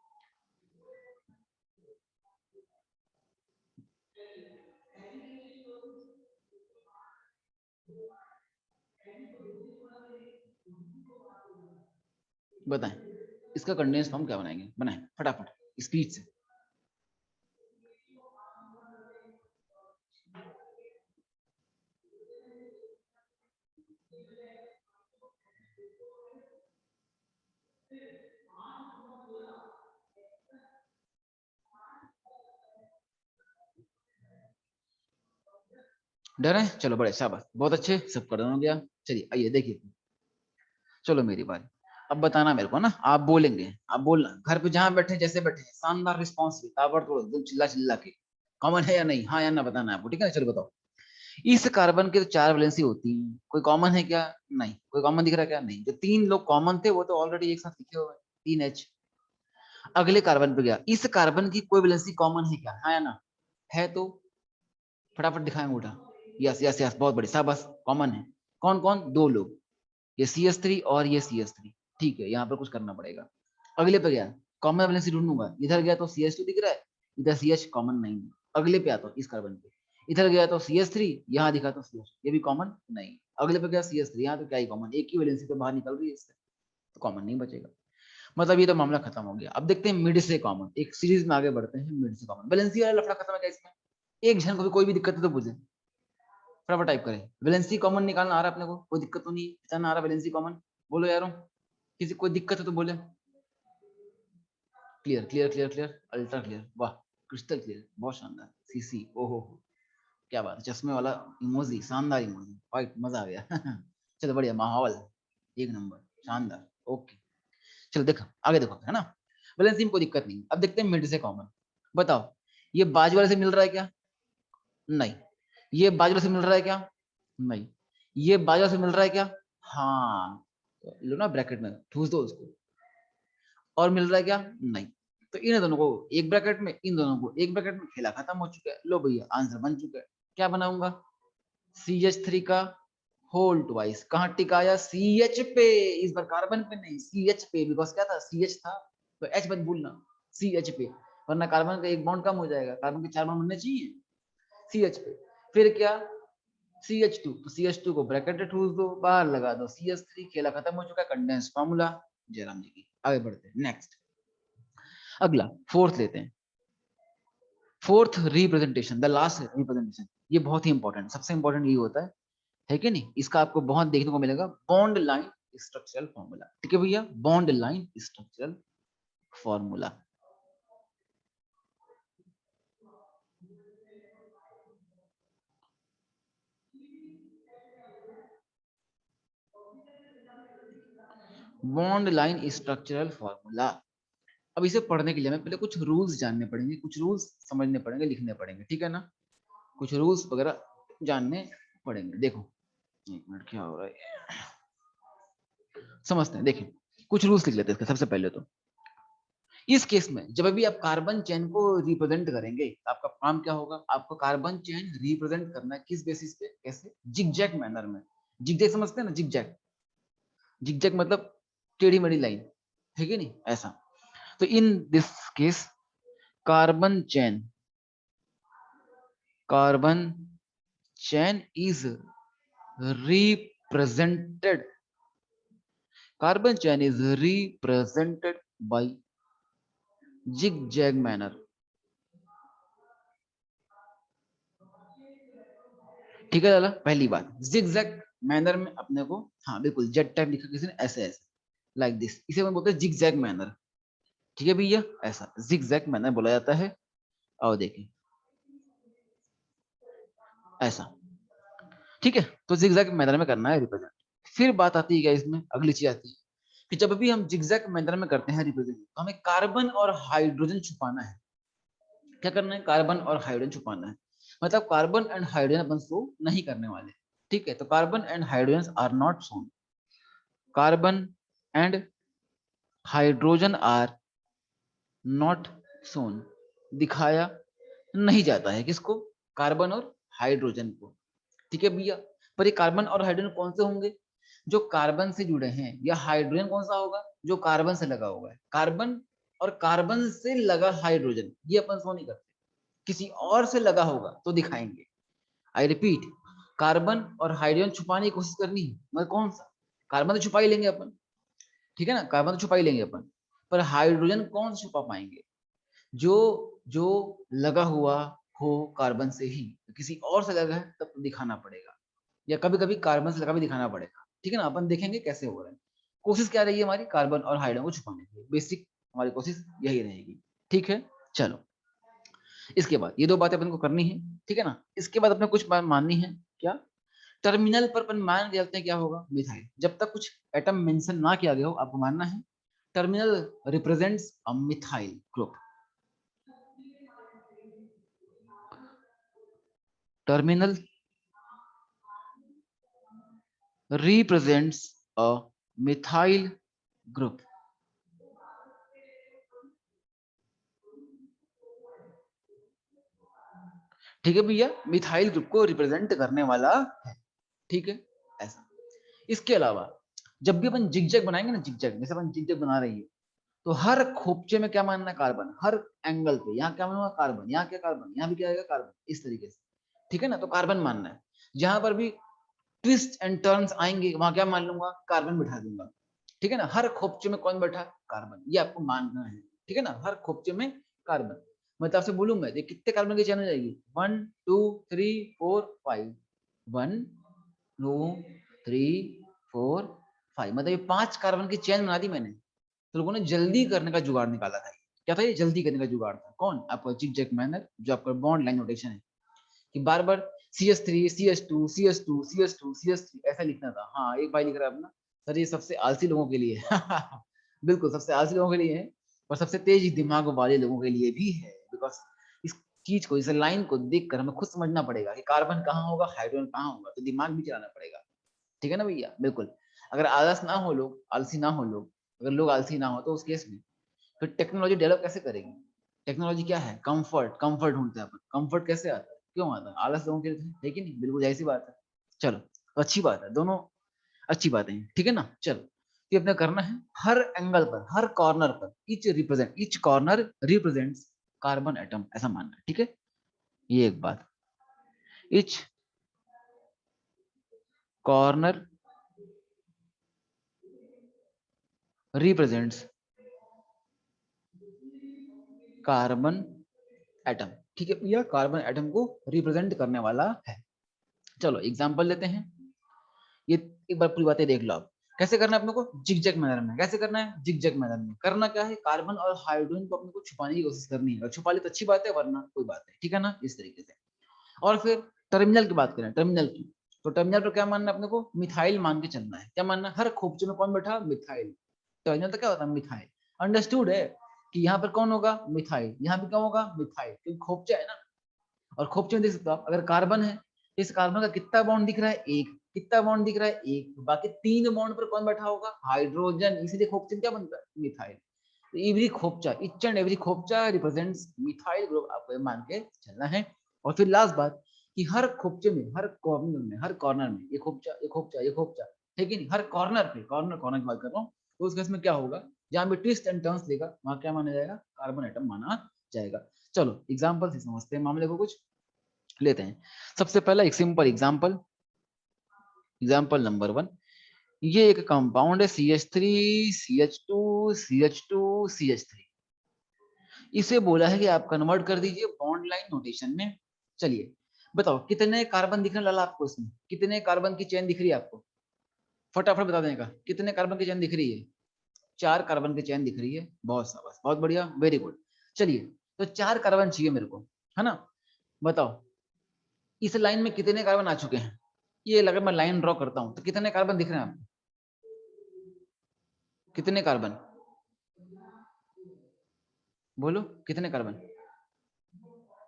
S1: बताएं, इसका कंडेंस फॉर्म क्या बनाएंगे? बनाएं फटाफट, स्पीड से। डर है? चलो बड़े शाबाश, बहुत अच्छे, सब कर हो गया। चलिए आइए देखिए, चलो मेरी बारी। अब बताना मेरे को ना, आप बोलेंगे, आप बोलना घर पे जहां बैठे जैसे बैठे, शानदार रिस्पॉन्स, ताबड़तोड़ एकदम चिल्ला चिल्ला के। कॉमन है या नहीं? हाँ या ना बताना है आपको। ठीक है, चलो बताओ। इस कार्बन के तो चार वैलेंसी होती है, कोई कॉमन है क्या? नहीं। कोई कॉमन दिख रहा है क्या? नहीं। जो तीन लोग कॉमन थे वो तो ऑलरेडी एक साथ लिखे हुए हैं, 3H। अगले कार्बन पे गया, इस कार्बन की कोई वैलेंसी कॉमन है क्या? हाँ या ना? है तो फटाफट दिखाएं उठा। यस यस यस, बहुत बड़ी शाबाश, कॉमन है। कौन कौन? दो लोग। ये CH3 और ये CH3, ठीक है, यहाँ पर कुछ करना पड़ेगा। अगले पे गया, कॉमन वैलेंसी ढूंढूंगा, इधर गया तो CH2 दिख रहा है, इधर CH कॉमन नहीं है। अगले पे आता हूँ इस कार्बन पे, इधर गया तो CH3, यहाँ दिखा तो CH, ये भी कॉमन नहीं। अगले पे गया CH3, यहाँ तो क्या ही कॉमन, एक ही वैलेंसी तो बाहर निकल रही है इससे, तो कॉमन नहीं बचेगा। मतलब ये तो मामला खत्म हो गया। अब देखते हैं मिड से कॉमन, एक सीरीज में आगे बढ़ते हैं। मिड से कॉमन, वैलेंसी वाला लफड़ा खत्म है क्या इसमें? एक जन को भी कोई भी दिक्कत है तो पूछे, फटाफट टाइप करें। वैलेंसी कॉमन निकालना आ रहा है अपने को, कोई दिक्कत तो नहीं है, पहचानना आ रहा है वैलेंसी कॉमन? बोलो यारो, किसी कोई दिक्कत है तो बोले। Clear clear clear clear, ultra clear, वाह, क्रिस्टल क्लियर, बहुत शानदार। सीसी, ओहो क्या बात है, चश्मे वाला इमोजी, शानदार इमोजी, वाइट, मजा आ गया। चलो बढ़िया, माहौल एक नंबर, शानदार, ओके। चलो देखो आगे, देखो है ना, वैलेंसी में कोई दिक्कत नहीं। अब देखते हैं मिड से कॉमन। बताओ, ये बाजू वाले से मिल रहा है क्या? नहीं। ये बाजू वाले से मिल रहा है क्या? नहीं। ये बाजू वाले से मिल रहा है क्या? हाँ, तो लो ना ब्रैकेट में ठूस दो उसको। और मिल रहा है क्या? नहीं। तो इन दोनों को एक ब्रैकेट में, इन दोनों को एक ब्रैकेट में, खेला खत्म हो चुका है। लो भैया, आंसर बन चुका है। क्या बनाऊंगा? CH3 का होल ट्वाइस, कहाँ टिकाया? CH पे, इस बार कार्बन पे नहीं, CH पे, बिकॉज क्या था, CH था तो H मत भूलना, CH पे, वरना कार्बन का एक बॉन्ड कम हो जाएगा, कार्बन के 4 बॉन्ड बनने चाहिए। CH पे, फिर क्या? CH2, तो CH2 को ब्रैकेट में ठूस दो, बाहर लगा दो CH3, खेला खत्म हो चुका है, कंडेंस फार्मूला। जयराम जी की। आगे बढ़ते हैं नेक्स्ट। अगला फोर्थ लेते हैं। Fourth representation, the last representation, ये बहुत ही इंपॉर्टेंट, सबसे इंपॉर्टेंट ये होता है कि नहीं? इसका आपको बहुत देखने को मिलेगा, बॉन्ड लाइन स्ट्रक्चरल फॉर्मूला। ठीक है भैया, bond line structural formula. Bond line structural formula. अब इसे पढ़ने के लिए हमें पहले कुछ रूल्स जानने पड़ेंगे, कुछ रूल्स समझने पड़ेंगे, लिखने पड़ेंगे, ठीक है ना? कुछ रूल्स वगैरह जानने पड़ेंगे। देखो एक मिनट, क्या हो रहा है, समझते हैं। देखिए कुछ रूल्स लिख लेते हैं सबसे पहले तो। इस केस में जब भी आप कार्बन चेन को रिप्रेजेंट करेंगे, आपका काम क्या होगा? आपको कार्बन चेन रिप्रेजेंट करना है किस बेसिस पे? कैसे? जिगजैग मैनर में। जिगजैग समझते हैं ना? जिगजैग, जिगजैग मतलब टेढ़ी मेढ़ी लाइन, ठीक है नहीं? ऐसा। तो in this case carbon chain, carbon chain is represented, carbon chain is represented by zigzag manner। ठीक है लाला, पहली बात, जिगजैग मैनर में अपने को, हाँ बिल्कुल, जेड टाइप लिखा किसी ने, ऐसे ऐसे, लाइक दिस, इसे हम बोलते हैं जिगजैग मैनर। ठीक है भैया, ऐसा जिगजैग मैनर बोला जाता है। और देखिए ऐसा, ठीक है, तो जिगजैग मैनर में करना है रिप्रेजेंट। फिर बात आती है क्या इसमें, अगली चीज आती है कि जब भी हम जिगजैग मैनर में करते हैं रिप्रेजेंट, तो हमें कार्बन और हाइड्रोजन छुपाना है। क्या करना है? कार्बन और हाइड्रोजन छुपाना है। मतलब कार्बन एंड हाइड्रोजन अपन शो नहीं करने वाले, ठीक है? तो carbon and hydrogen are not shown, carbon and hydrogen are not shown, दिखाया नहीं जाता है। किसको? कार्बन और हाइड्रोजन को। ठीक है भैया, पर ये कार्बन और हाइड्रोजन कौन से होंगे? जो कार्बन से जुड़े हैं। या हाइड्रोजन कौन सा होगा? जो कार्बन से लगा हुआ है। कार्बन और कार्बन से लगा हाइड्रोजन, ये अपन शो नहीं करते। किसी और से लगा होगा तो दिखाएंगे। आई रिपीट, कार्बन और हाइड्रोजन छुपाने की कोशिश करनी है, मगर कौन सा? कार्बन तो छुपा ही लेंगे अपन, ठीक है ना, कार्बन तो छुपा ही लेंगे अपन, पर हाइड्रोजन कौन सा छुपा पाएंगे? जो जो लगा हुआ हो कार्बन से ही। किसी और से लगा है तब तो दिखाना पड़ेगा, या कभी कभी कार्बन से लगा भी दिखाना पड़ेगा, ठीक है ना? अपन देखेंगे कैसे हो रहा है। कोशिश क्या रही है हमारी? कार्बन और हाइड्रोजन को छुपाने की, बेसिक हमारी कोशिश यही रहेगी। ठीक है, चलो इसके बाद ये दो बातें अपन को करनी है, ठीक है ना? इसके बाद अपने कुछ बात माननी है। क्या? टर्मिनल पर अपन मान के चलते हैं क्या होगा? मिथाइल। जब तक कुछ एटम मेंशन ना किया गया हो, आपको मानना है terminal represents a methyl group. Terminal represents a methyl group। ठीक है भैया, मिथाइल ग्रुप को रिप्रेजेंट करने वाला है, ठीक है? ऐसा। इसके अलावा जब भी अपन जिगजैग बनाएंगे ना, जिगजैग जैसे अपन जिगजैग बना रही है, तो हर खोपचे में क्या मानना है, कार्बन, हर एंगल पे यहाँ क्या मानूंगा, कार्बन, यहाँ क्या कार्बन, यहाँ भी क्या आएगा, कार्बन, इस तरीके से, ठीक है ना। तो कार्बन मानना है, जहां पर भी ट्विस्ट एंड टर्न्स आएंगे वहां क्या मान लूंगा, कार्बन बिठा दूंगा, ठीक है ना। हर खोपचे में कौन बैठा, कार्बन, ये आपको मानना है, ठीक है ना। हर खोपचे में कार्बन, मैं तो आपसे बोलूं, मैं कितने कार्बन की चेन हो जाएगी, 1 2 3 4 5, 1 2 3 4 5, मतलब ये 5 कार्बन की चेन बना दी मैंने। तो लोगों ने जल्दी करने का जुगाड़ निकाला था। क्या था ये, जल्दी करने का जुगाड़ था। कौन, आपका जिगजैग मैनर, जो आपका बॉन्ड लाइन नोटेशन है, कि बार बार CS3 CS2 CS2 CS2 CS3 ऐसा लिखना था। हाँ, एक भाई लिख रहा है अपना, सर ये सबसे आलसी लोगों के लिए बिल्कुल सबसे आलसी लोगों के लिए है, और सबसे तेज दिमाग वाले लोगों के लिए भी है, बिकॉज इस चीज को, इस लाइन को देखकर हमें खुद समझना पड़ेगा कि कार्बन कहाँ होगा, हाइड्रोजन कहाँ होगा, तो दिमाग भी चलाना पड़ेगा, ठीक है ना भैया। बिल्कुल, अगर आलस ना हो लोग, आलसी ना हो लोग, अगर लोग आलसी ना हो, तो उस केस में फिर टेक्नोलॉजी डेवलप कैसे करेगी। टेक्नोलॉजी क्या है, कंफर्ट, कंफर्ट ढूंढते हैं अपन। कंफर्ट कैसे आता है, क्यों आता है, आलस लोगों के लिए है कि नहीं, बिल्कुल ऐसी बात है। चलो, तो अच्छी बात है, दोनों अच्छी बातें हैं, ठीक है ना। चलो, ये अपने करना है, हर एंगल पर, हर कॉर्नर पर, each corner represents carbon atom, ऐसा मानना है, ठीक है। ये एक बात, each corner represents carbon atom, ठीक है, यह कार्बन एटम को रिप्रेजेंट करने वाला है। चलो एग्जांपल लेते हैं, ये एक बार पूरी बातें देख लो आप। कैसे करना है अपने को, जिगजैग मैनर में। कैसे करना है, जिगजैग मैनर में करना क्या है, कार्बन और हाइड्रोजन को अपने को छुपाने की कोशिश करनी है, और छुपा ले तो अच्छी बात है, वरना कोई बात है, ठीक है ना, इस तरीके से। और फिर टर्मिनल की बात करें, टर्मिनल की, तो टर्मिनल पर क्या मानना है अपने को, मिथाइल मान के चलना है। क्या मानना है, हर खोपचे में कौन बैठा, मिथाइल। टर्मिनल तो क्या होता है, मिथाइल। अंडरस्टूड है कि यहाँ पर कौन होगा, मिथाइल, यहाँ भी कौन होगा, मिथाइल, क्योंकि खोपचा है ना। और खोपचे में देख सकते हो आप, अगर कार्बन है, इस कार्बन का कितना बॉन्ड दिख रहा है, एक, कितना बॉन्ड दिख रहा है, एक, बाकी 3 बॉन्ड पर कौन बैठा होगा, हाइड्रोजन, इसीलिए खोपचे में क्या बनता है, मिथाइल। तो एवरी खोपचा, ईच एंड एवरी खोपचा रिप्रेजेंट्स मिथाइल ग्रुप, आपको मान के चलना है। और फिर लास्ट बात, कि हर खोपचे में, हर कॉर्नर में, हर कॉर्नर में, ये खोपचा, ये खोपचा, ये खोपचा, ठीक है नहीं, हर कॉर्नर पे, कॉर्नर कॉर्नर की बात कर रहा हूँ, तो उस केस में क्या होगा, जहां पे ट्विस्ट एंड टर्न्स लेगा वहां क्या माना जाएगा, कार्बन एटम माना जाएगा। चलो एग्जाम्पल से समझते हैं मामले को, कुछ लेते हैं। सबसे पहला एक सिंपल एग्जाम्पल, एग्जाम्पल नंबर 1, ये एक कंपाउंड है CH3 CH2 CH2 CH3, इसे बोला है कि आप कन्वर्ट कर दीजिए बॉन्ड लाइन नोटेशन में। चलिए बताओ, कितने कार्बन दिखने लगा आपको इसमें, कितने कार्बन की चेन दिख रही है आपको, फटाफट बता देने का, कितने कार्बन की चेन दिख रही है, 4 कार्बन की चेन दिख रही है, बहुत शाबाश, बहुत बढ़िया, वेरी गुड। चलिए, तो 4 कार्बन चाहिए मेरे को, है ना। बताओ इस लाइन में कितने कार्बन आ चुके हैं, ये लगा मैं लाइन ड्रॉ करता हूं तो कितने कार्बन दिख रहे हैं आपको, कितने कार्बन, बोलो कितने कार्बन,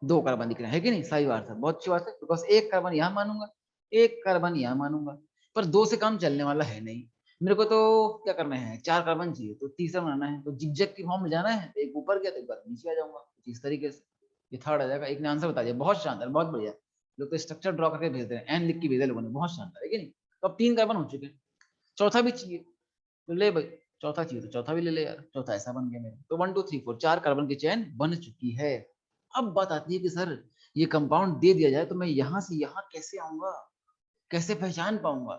S1: 2 कार्बन दिख रहे हैं, है कि नहीं, सही बात है, बहुत अच्छी बात है, बिकॉज एक कार्बन यहां मानूंगा, एक कार्बन यहां मानूंगा, पर 2 से काम चलने वाला है नहीं। मेरे को तो क्या करना है, 4 कार्बन चाहिए, तो तीसरा बनाना है, तो जिगजैग की फॉर्म में जाना है, तो एक ऊपर गया तो एक बार नीचे आ जाऊंगा, इस तरीके से ये थर्ड आ जाएगा। एक ने आंसर बता दिया, बहुत शानदार, बहुत बढ़िया। लोग तो स्ट्रक्चर ड्रॉ करके भेज रहे हैं, एन लिख के भेजा लोगों ने, बहुत शानदार, है कि नहीं। तो अब 3 कार्बन हो चुके हैं, चौथा भी चाहिए, तो ले भाई, चौथा चाहिए तो चौथा भी ले ले यार, चौथा ऐसा बन गया मेरा, तो 1 2 3 4 4 कार्बन की चेन बन चुकी है। अब बात आती है कि सर ये कंपाउंड दे दिया जाए तो मैं यहाँ से यहाँ कैसे आऊंगा, कैसे पहचान पाऊंगा,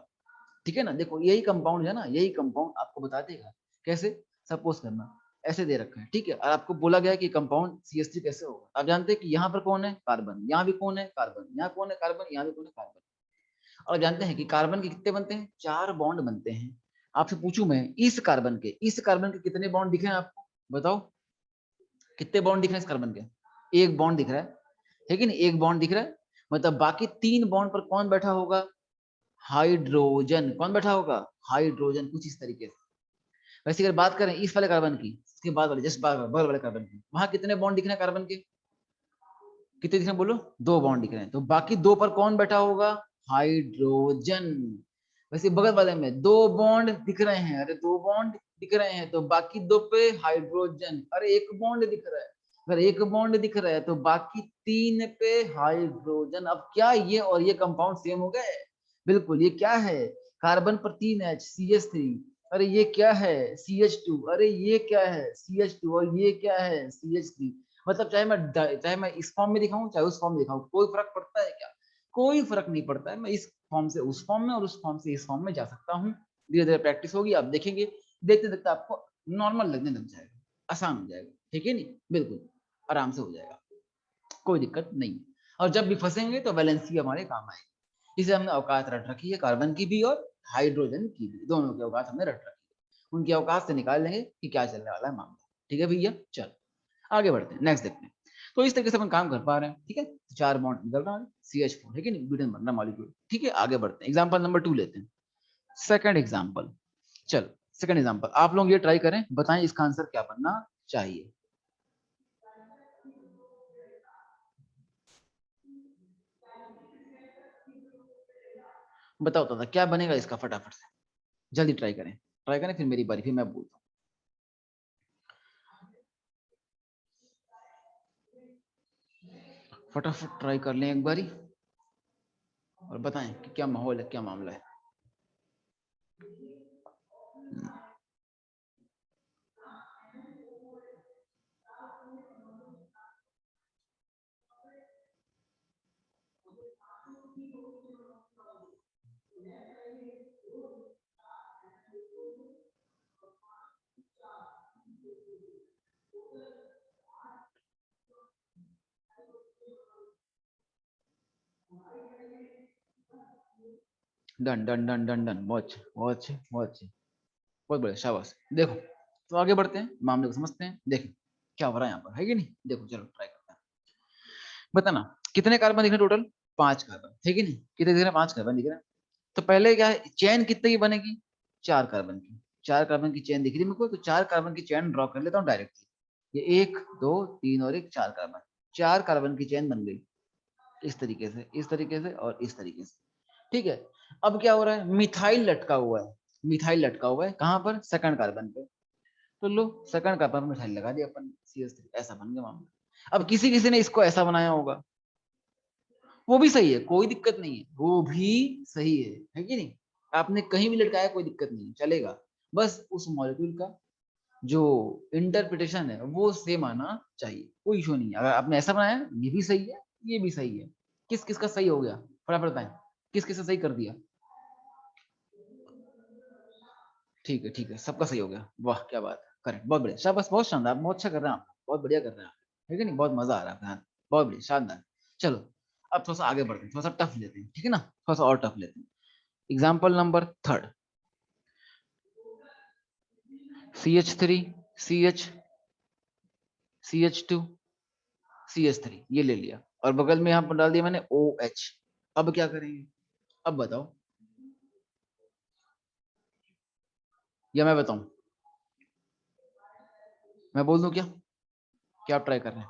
S1: ठीक है ना। देखो यही कंपाउंड है ना, यही कंपाउंड आपको बता देगा कैसे। सपोज करना ऐसे दे रखा है, ठीक है, और आपको बोला गया है कि कंपाउंड CH3 कैसे होगा। आप जानते हैं कि यहाँ पर कौन है, कार्बन, यहाँ भी कौन है, कार्बन, यहाँ कौन है, कार्बन, यहाँ भी कौन है, कार्बन। और जानते हैं कि कार्बन के कितने बनते हैं, 4 बॉन्ड बनते हैं। आपसे पूछूं मैं, इस कार्बन के कितने बॉन्ड दिखे हैं आपको, बताओ कितने बॉन्ड दिख रहे हैं इस कार्बन के, एक बॉन्ड दिख रहा है कि नहीं, एक बॉन्ड दिख रहा है, मतलब बाकी 3 बॉन्ड पर कौन बैठा होगा, हाइड्रोजन, कौन बैठा होगा, हाइड्रोजन, कुछ इस तरीके से। वैसे अगर बात करें इस वाले कार्बन की, इसके बाद वाले, जस्ट बगल वाले कार्बन की, वहां कितने बॉन्ड दिख रहे हैं कार्बन के, कितने दिख रहे हैं बोलो, 2 बॉन्ड दिख रहे हैं, तो बाकी 2 पर कौन बैठा होगा, हाइड्रोजन। वैसे बगल वाले में 2 बॉन्ड दिख रहे हैं, अरे 2 बॉन्ड दिख रहे हैं, तो बाकी 2 पे हाइड्रोजन, अरे 1 बॉन्ड दिख रहा है, अगर 1 बॉन्ड दिख रहा है तो बाकी 3 पे हाइड्रोजन। अब क्या ये और ये कंपाउंड सेम हो गए, बिल्कुल, ये क्या है, कार्बन पर 3 H, CH3। अरे ये क्या है, CH2। अरे ये क्या है, CH2। और ये क्या है, CH3। मतलब चाहे मैं इस फॉर्म में दिखाऊं चाहे उस फॉर्म में दिखाऊं, कोई फर्क पड़ता है क्या? कोई फर्क नहीं पड़ता है। मैं इस फॉर्म से उस फॉर्म में और उस फॉर्म से इस फॉर्म में जा सकता हूँ। धीरे धीरे प्रैक्टिस होगी, आप देखेंगे, देखते देखते आपको नॉर्मल लगने लग जाएगा, आसान हो जाएगा। ठीक है नहीं, बिल्कुल आराम से हो जाएगा, कोई दिक्कत नहीं। और जब भी फंसेंगे तो वैलेंसी हमारे काम आएगी। इसे हमने औकात रट रखी है, कार्बन की भी और हाइड्रोजन की भी, दोनों की औकात हमने रट रखी है। उनकी औकात से निकाल लेंगे कि क्या चलने वाला है मामला। ठीक है भैया, चल आगे बढ़ते हैं, नेक्स्ट देखते हैं। तो इस तरीके से अपन काम कर पा रहे हैं। ठीक है, तो 4 बॉन्ड निकल रहा है, CH4, ठीक है नहीं, ब्यूटेन बन रहा मॉलिक्यूल। ठीक है, आगे बढ़ते हैं, एग्जाम्पल नंबर 2 लेते हैं। सेकंड एग्जाम्पल, चल सेकंड एग्जाम्पल आप लोग ये ट्राई करें, बताएं इसका आंसर क्या बनना चाहिए। बताओ दादा क्या बनेगा इसका, फटाफट से जल्दी ट्राई करें, फिर मेरी बारी, फिर मैं बोलता हूँ। फटाफट ट्राई कर लें एक बारी और बताएं कि क्या माहौल है, क्या मामला है। Done done done done done, बहुत अच्छे बहुत अच्छे बहुत अच्छे, बहुत बढ़िया, शाबाश। देखो, तो आगे बढ़ते हैं, मामले को समझते हैं, देखें क्या हो रहा है यहाँ पर, है कि नहीं। देखो चलो ट्राई करते हैं, बताना कितने कार्बन दिख रहे हैं टोटल, 5 कार्बन, ठीक है नहीं, कितने दिख रहे हैं, 5 कार्बन दिख रहे हैं। तो पहले क्या है, चेन कितने की बनेगी, 4 कार्बन की, 4 कार्बन की चेन दिख रही है मेरे को, तो 4 कार्बन की चेन ड्रॉ कर लेता हूँ डायरेक्टली। ये 1 2 3 और एक 4 कार्बन, 4 कार्बन की चेन बन गई, इस तरीके से, इस तरीके से और इस तरीके से। ठीक है, अब क्या हो रहा है, मिथाइल लटका हुआ है, मिथाइल लटका हुआ है कहाँ पर, सेकंड कार्बन पे। तो लो सेकंड कार्बन पर मिथाइल लगा दिया अपन, CH3, ऐसा बन गया मामला। अब किसी किसी ने इसको ऐसा बनाया होगा, वो भी सही है, कोई दिक्कत नहीं है, वो भी सही है कि नहीं। आपने कहीं भी लटकाया कोई दिक्कत नहीं है, चलेगा। बस उस मॉलिक्यूल का जो इंटरप्रिटेशन है वो सेम आना चाहिए, कोई इशू नहीं है। अगर आपने ऐसा बनाया ये भी सही है, ये भी सही है, किस किस का सही हो गया, फटाफट बताएं, किस किस से सही कर दिया। ठीक है, सबका सही हो गया, वाह क्या बात है, करेक्ट, बहुत बढ़िया, शाबाश, बहुत शानदार, बहुत अच्छा कर रहे हैं आप, बहुत बढ़िया कर रहे हैं आप, ठीक है नहीं, बहुत मजा आ रहा है, हाँ, बहुत बढ़िया, शानदार। चलो अब थोड़ा सा आगे बढ़ते हैं, थोड़ा सा टफ लेते हैं, ठीक है ना, थोड़ा सा और टफ लेते हैं। Example number third, CH3, CH, CH2, CH3, ये ले लिया, और बगल में यहाँ पर डाल दिया मैंने OH। अब क्या करेंगे, अब बताओ, या मैं बताऊं, मैं बोल दूं क्या, क्या आप ट्राई कर रहे हैं।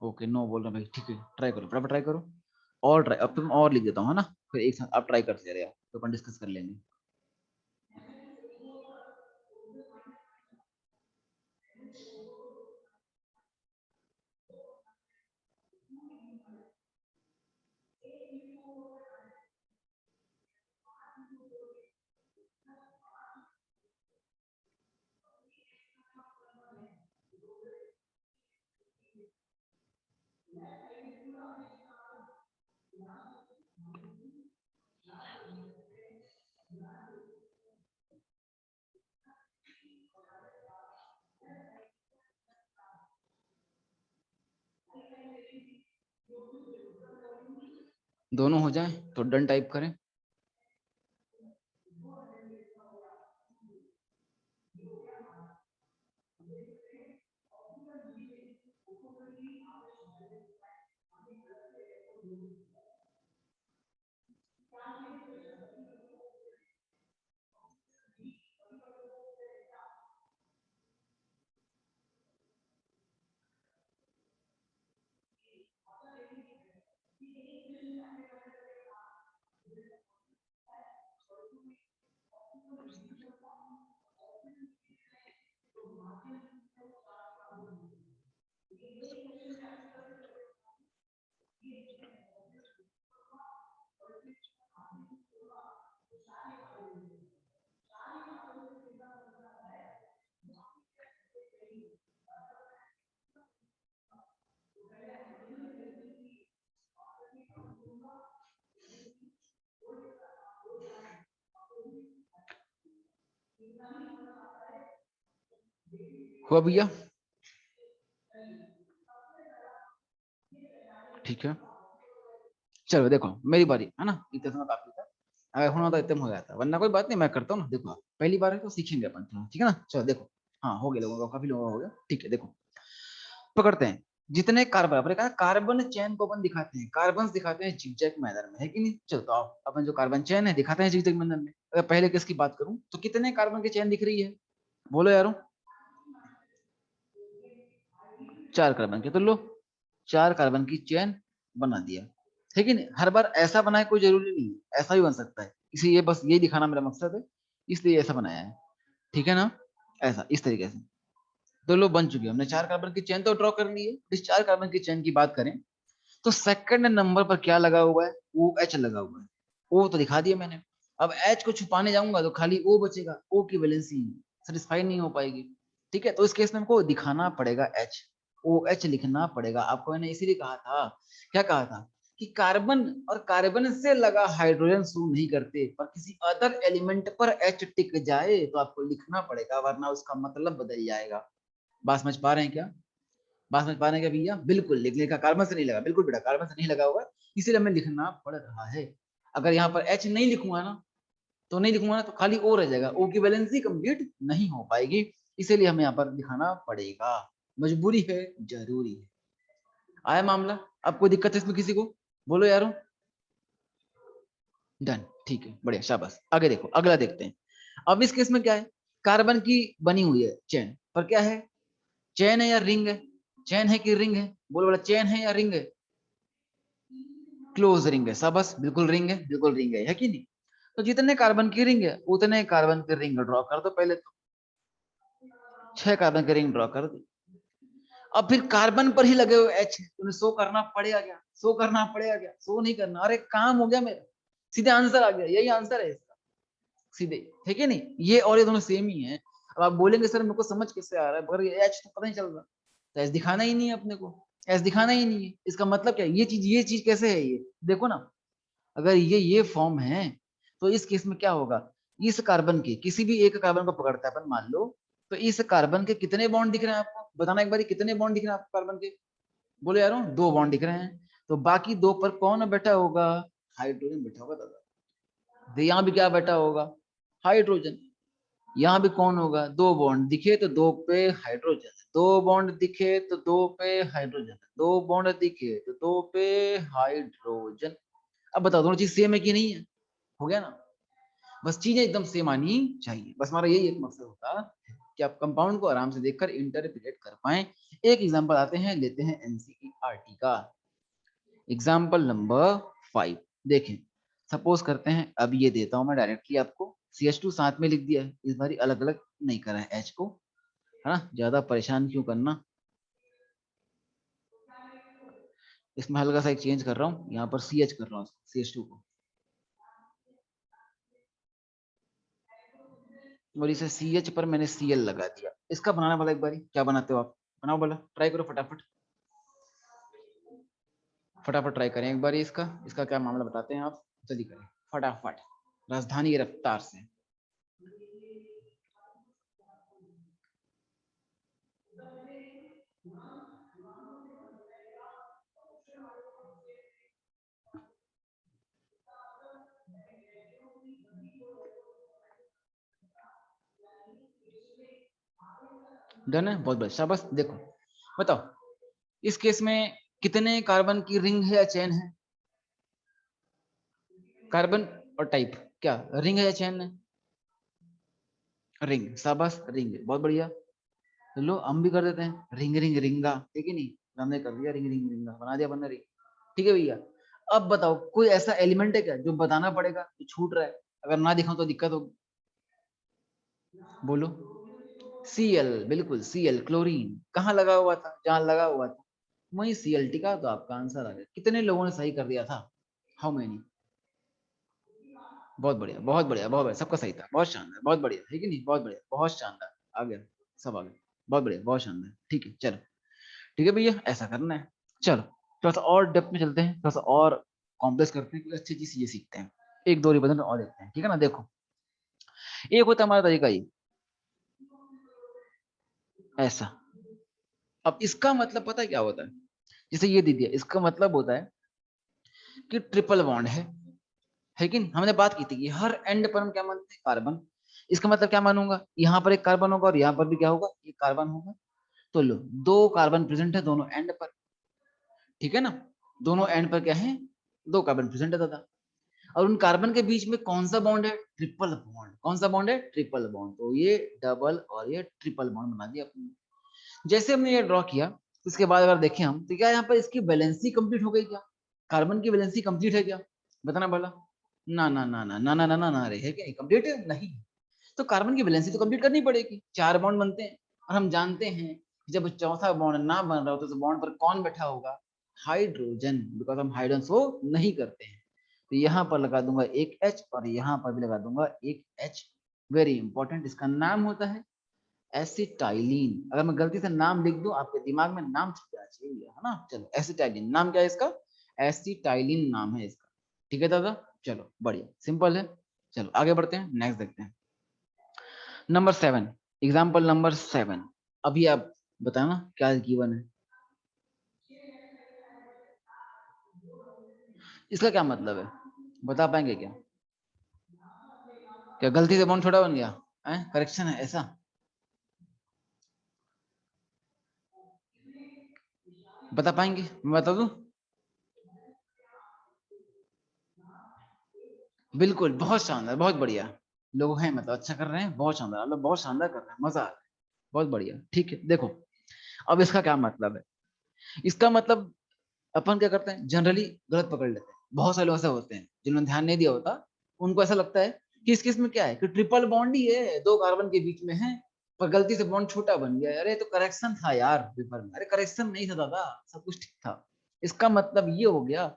S1: ओके नो बोल रहे हैं भाई, ठीक है, ट्राई करो, फटाफट ट्राई करो, और ट्राई, अब तुम और लिख देता हूँ, है ना, फिर एक साथ आप ट्राई करते रहे, तो अपन डिस्कस कर लेंगे। दोनों हो जाए तो डन टाइप करें। हुआ भैया? ठीक है, चलो देखो मेरी बारी है ना, इतना समय काफी था, अगर होना तो इतना हो जाता, वरना कोई बात नहीं, मैं करता हूँ ना। देखो पहली बार है तो सीखेंगे अपन थोड़ा, ठीक है ना। चलो देखो, हाँ हो गया लोगों का, काफी लोगों का हो गया, ठीक है। देखो पकड़ते हैं, जितने कार्बन, अपने कहा कार्बन चेन को अपन दिखाते हैं, कार्बन दिखाते हैं जिगजैग मैनर में, है कि नहीं। चलो तो आओ, अपन जो कार्बन चेन है दिखाते हैं जिगजैग मैनर में। अगर पहले किसकी बात करूं तो कितने कार्बन की चेन दिख रही है, बोलो यारो। 4 कार्बन की, तो लो 4 कार्बन की चेन बना दिया, है कि नहीं। हर बार ऐसा बनाए कोई जरूरी नहीं है, ऐसा भी बन सकता है, इसीलिए बस यही दिखाना मेरा मकसद है, इसलिए ऐसा बनाया है, ठीक है ना। ऐसा इस तरीके से, तो लो बन चुकी है, हमने 4 कार्बन की चेन तो ड्रॉ कर ली है। इस 4 कार्बन की चेन की बात करें तो सेकंड नंबर पर क्या लगा हुआ है, ओ एच लगा हुआ है। ओ तो दिखा दिया मैंने, अब एच को छुपाने जाऊंगा तो खाली ओ बचेगा, ओ की वैलेंसी सेटिस्फाई नहीं हो पाएगी, ठीक है। तो इस केस में हमको दिखाना पड़ेगा एच, ओ एच लिखना पड़ेगा आपको। मैंने इसीलिए कहा था, क्या कहा था, कि कार्बन और कार्बन से लगा हाइड्रोजन शो नहीं करते, पर किसी अदर एलिमेंट पर एच टिक जाए तो आपको लिखना पड़ेगा, वरना उसका मतलब बदल जाएगा। बात समझ पा रहे हैं क्या, बात समझ पा रहे हैं क्या भैया? बिल्कुल लिख लिखा, कार्बन से नहीं लगा, बिल्कुल बेटा कार्बन से नहीं लगा हुआ, इसीलिए हमें लिखना पड़ रहा है। अगर यहाँ पर एच नहीं लिखूंगा ना, तो नहीं लिखूंगा ना तो खाली ओ रह जाएगा, ओ की वैलेंसी कंप्लीट नहीं हो पाएगी, इसीलिए हमें यहाँ पर दिखाना पड़ेगा, मजबूरी है, जरूरी है। आया मामला? अब कोई दिक्कत है इसमें किसी को, बोलो यारो। डन, ठीक है, बढ़िया, शाबाश। आगे देखो, अगला देखते हैं। अब इस केस में क्या है, कार्बन की बनी हुई है चेन, पर क्या है, चेन है या रिंग है, चेन है कि रिंग है, बोलो बोला, चेन है या रिंग है, क्लोज रिंग है, शाबाश, बिल्कुल रिंग है, बिल्कुल रिंग है कि नहीं। तो जितने कार्बन की रिंग है उतने कार्बन की रिंग ड्रॉ कर दो, पहले तो 6 कार्बन की रिंग ड्रॉ कर दो। अब फिर कार्बन पर ही लगे हुए एच, तुम्हें शो करना पड़ेगा क्या, शो करना पड़ेगा क्या, शो नहीं करना, अरे काम हो गया मेरा, सीधे आंसर आ गया, यही आंसर है इसका, सीधे, ठीक है नहीं। ये और ये दोनों सेम ही है। अब आप बोलेंगे सर मेरे को समझ कैसे आ रहा है, पर एच तो पता नहीं चल रहा, तो एच दिखाना ही नहीं है अपने को, एच दिखाना ही नहीं है, इसका मतलब क्या है, ये चीज कैसे है, ये देखो ना, अगर ये फॉर्म है तो इस केस में क्या होगा, इस कार्बन के किसी भी एक कार्बन को पकड़ता है अपन, मान लो, तो इस कार्बन के कितने बॉन्ड दिख रहे हैं आपको, बताना एक बार, कितने बॉन्ड दिख रहे हैं आपको कार्बन के, बोलो यारो, 2 बॉन्ड दिख रहे हैं, तो बाकी 2 पर कौन बैठा होगा, हाइड्रोजन बैठा होगा दादा। तो यहाँ भी क्या बैठा होगा, हाइड्रोजन। यहाँ भी कौन होगा, 2 बॉन्ड दिखे तो 2 पे हाइड्रोजन, 2 बॉन्ड दिखे तो 2 पे हाइड्रोजन, 2 बॉन्ड दिखे तो 2 पे हाइड्रोजन। अब बताओ दोनों चीज सेम है कि नहीं है, हो गया ना। बस चीजें एकदम सेम आनी चाहिए, बस हमारा यही एक मकसद होता है कि आप कंपाउंड को आराम से देखकर इंटरप्रेट कर पाए। एक एग्जांपल आते हैं, लेते हैं एनसीईआरटी का एग्जांपल नंबर 5। देखें, सपोज करते हैं, अब ये देता हूं मैं डायरेक्टली आपको, CH2 साथ में लिख दिया है, इस बार अलग अलग नहीं करा है H को, है ना, ज्यादा परेशान क्यों करना। इसमें हल्का सा एक चेंज कर रहा हूँ, यहाँ पर CH कर रहा हूँ, CH2 को, और इसे CH पर मैंने Cl लगा दिया। इसका बनाना वाला एक बारी, क्या बनाते हो आप, बनाओ बोला, ट्राई करो फटाफट, फटाफट ट्राई करें एक बार इसका, इसका क्या मामला बताते हैं आप, जल्दी करें फटाफट, राजधानी रफ्तार से। डन है, बहुत बढ़िया, शाबाश। देखो बताओ, इस केस में कितने कार्बन की रिंग है या चेन है, कार्बन और टाइप, क्या रिंग है या चेन है, रिंग, शाबाश, रिंग, बहुत बढ़िया। तो लो हम भी कर देते हैं, रिंग रिंग रिंगा, ठीक है नहीं, हमने कर दिया रिंग रिंग रिंगा, बना दिया बनना रिंग, ठीक है भैया। अब बताओ कोई ऐसा एलिमेंट है क्या जो बताना पड़ेगा, जो छूट रहा है, अगर ना दिखाऊं तो दिक्कत होगी, बोलो। Cl, बिल्कुल Cl, क्लोरीन, कहाँ लगा हुआ था, जहां लगा हुआ था वही Cl टिका, तो आपका आंसर आ गया। कितने लोगों ने सही कर दिया था, हाउ मेनी, बहुत बढ़िया, बहुत बढ़िया, बहुत बढ़िया, सबका सही था, बहुत शानदार, बहुत बढ़िया है कि नहीं, बहुत बढ़िया, बहुत शानदार, आ गया, सब आ गया, बहुत बढ़िया, बहुत शानदार, ठीक है चलो, ठीक है भैया, ऐसा करना है। चलो थोड़ा सा और डेप्थ में चलते हैं, थोड़ा सा और कॉम्प्लेक्स करते हैं, अच्छी चीज ये सीखते हैं, एक दो रिविजन और देखते हैं, ठीक है ना। देखो एक होता है हमारा तरीका ये, ऐसा। अब इसका मतलब पता है क्या होता है, जैसे ये दे दिया, इसका मतलब होता है कि ट्रिपल बॉन्ड है कि नहीं। हमने बात की थी कि हर एंड पर हम क्या मानते हैं, कार्बन। इसका मतलब क्या मानूंगा, यहाँ पर एक कार्बन होगा और यहाँ पर भी क्या होगा, एक कार्बन होगा। तो लो, दो कार्बन प्रेजेंट है दोनों एंड पर, ठीक है ना। दोनों एंड पर क्या है, दो कार्बन प्रेजेंट है दादा। और उन कार्बन के बीच में कौन सा बॉन्ड है, ट्रिपल बॉन्ड। कौन सा बॉन्ड है, ट्रिपल बॉन्ड। तो ये डबल और ये ट्रिपल बॉन्ड बना दिया अपने। जैसे हमने ये ड्रॉ किया, उसके बाद अगर देखें हम, तो क्या यहाँ पर इसकी वैलेंसी कंप्लीट हो गई क्या, कार्बन की वैलेंसी कंप्लीट है क्या, बताना भला। ना ना ना ना ना ना ना ना ना रे, है क्या कंप्लीट है, नहीं। तो कार्बन की वैलेंसी तो कंप्लीट करनी पड़ेगी, चार बॉन्ड बनते हैं। और हम जानते हैं जब चौथा बॉन्ड ना बन रहा हो तो उस बॉन्ड पर कौन बैठा होगा, हाइड्रोजन, बिकॉज हम हाइड्रोजन शो नहीं करते हैं। तो यहाँ पर लगा दूंगा एक एच और यहाँ पर भी लगा दूंगा एक एच। वेरी इंपॉर्टेंट, इसका नाम होता है एसिटाइलिन। अगर मैं गलती से नाम लिख दूं, आपके दिमाग में नाम छप जाना चाहिए, है ना। चलो एसिटाइलिन नाम क्या है इसका, एसिटाइलिन नाम है इसका, ठीक है दादा। चलो बढ़िया, सिंपल है। चलो आगे बढ़ते हैं, नेक्स्ट देखते हैं। Number 7, example number 7। अभी आप बताना क्या गिवन है, इसका क्या मतलब है, बता पाएंगे क्या। क्या गलती से बॉन्ड छोटा बन गया है, करेक्शन है ऐसा, बता पाएंगे, मैं बता दूं। बिल्कुल, बहुत शानदार, बहुत बढ़िया लोग हैं, मतलब अच्छा कर रहे हैं, बहुत शानदार, मतलब बहुत शानदार कर रहे हैं, मजा आ रहा है, बहुत बढ़िया, ठीक है। देखो अब इसका क्या मतलब है, इसका मतलब अपन क्या करते हैं, जनरली गलत पकड़ लेते हैं। बहुत सारे लोग ऐसे होते हैं जिन्होंने ध्यान नहीं दिया होता, उनको ऐसा लगता है कि इस केस में क्या है कि ट्रिपल बॉन्ड ही है, दो कार्बन के बीच में है, पर गलती से बॉन्ड छोटा बन गया। अरे तो करेक्शन था यार पेपर में, अरे करेक्शन नहीं था दादा, सब कुछ ठीक था। इसका मतलब ये हो गया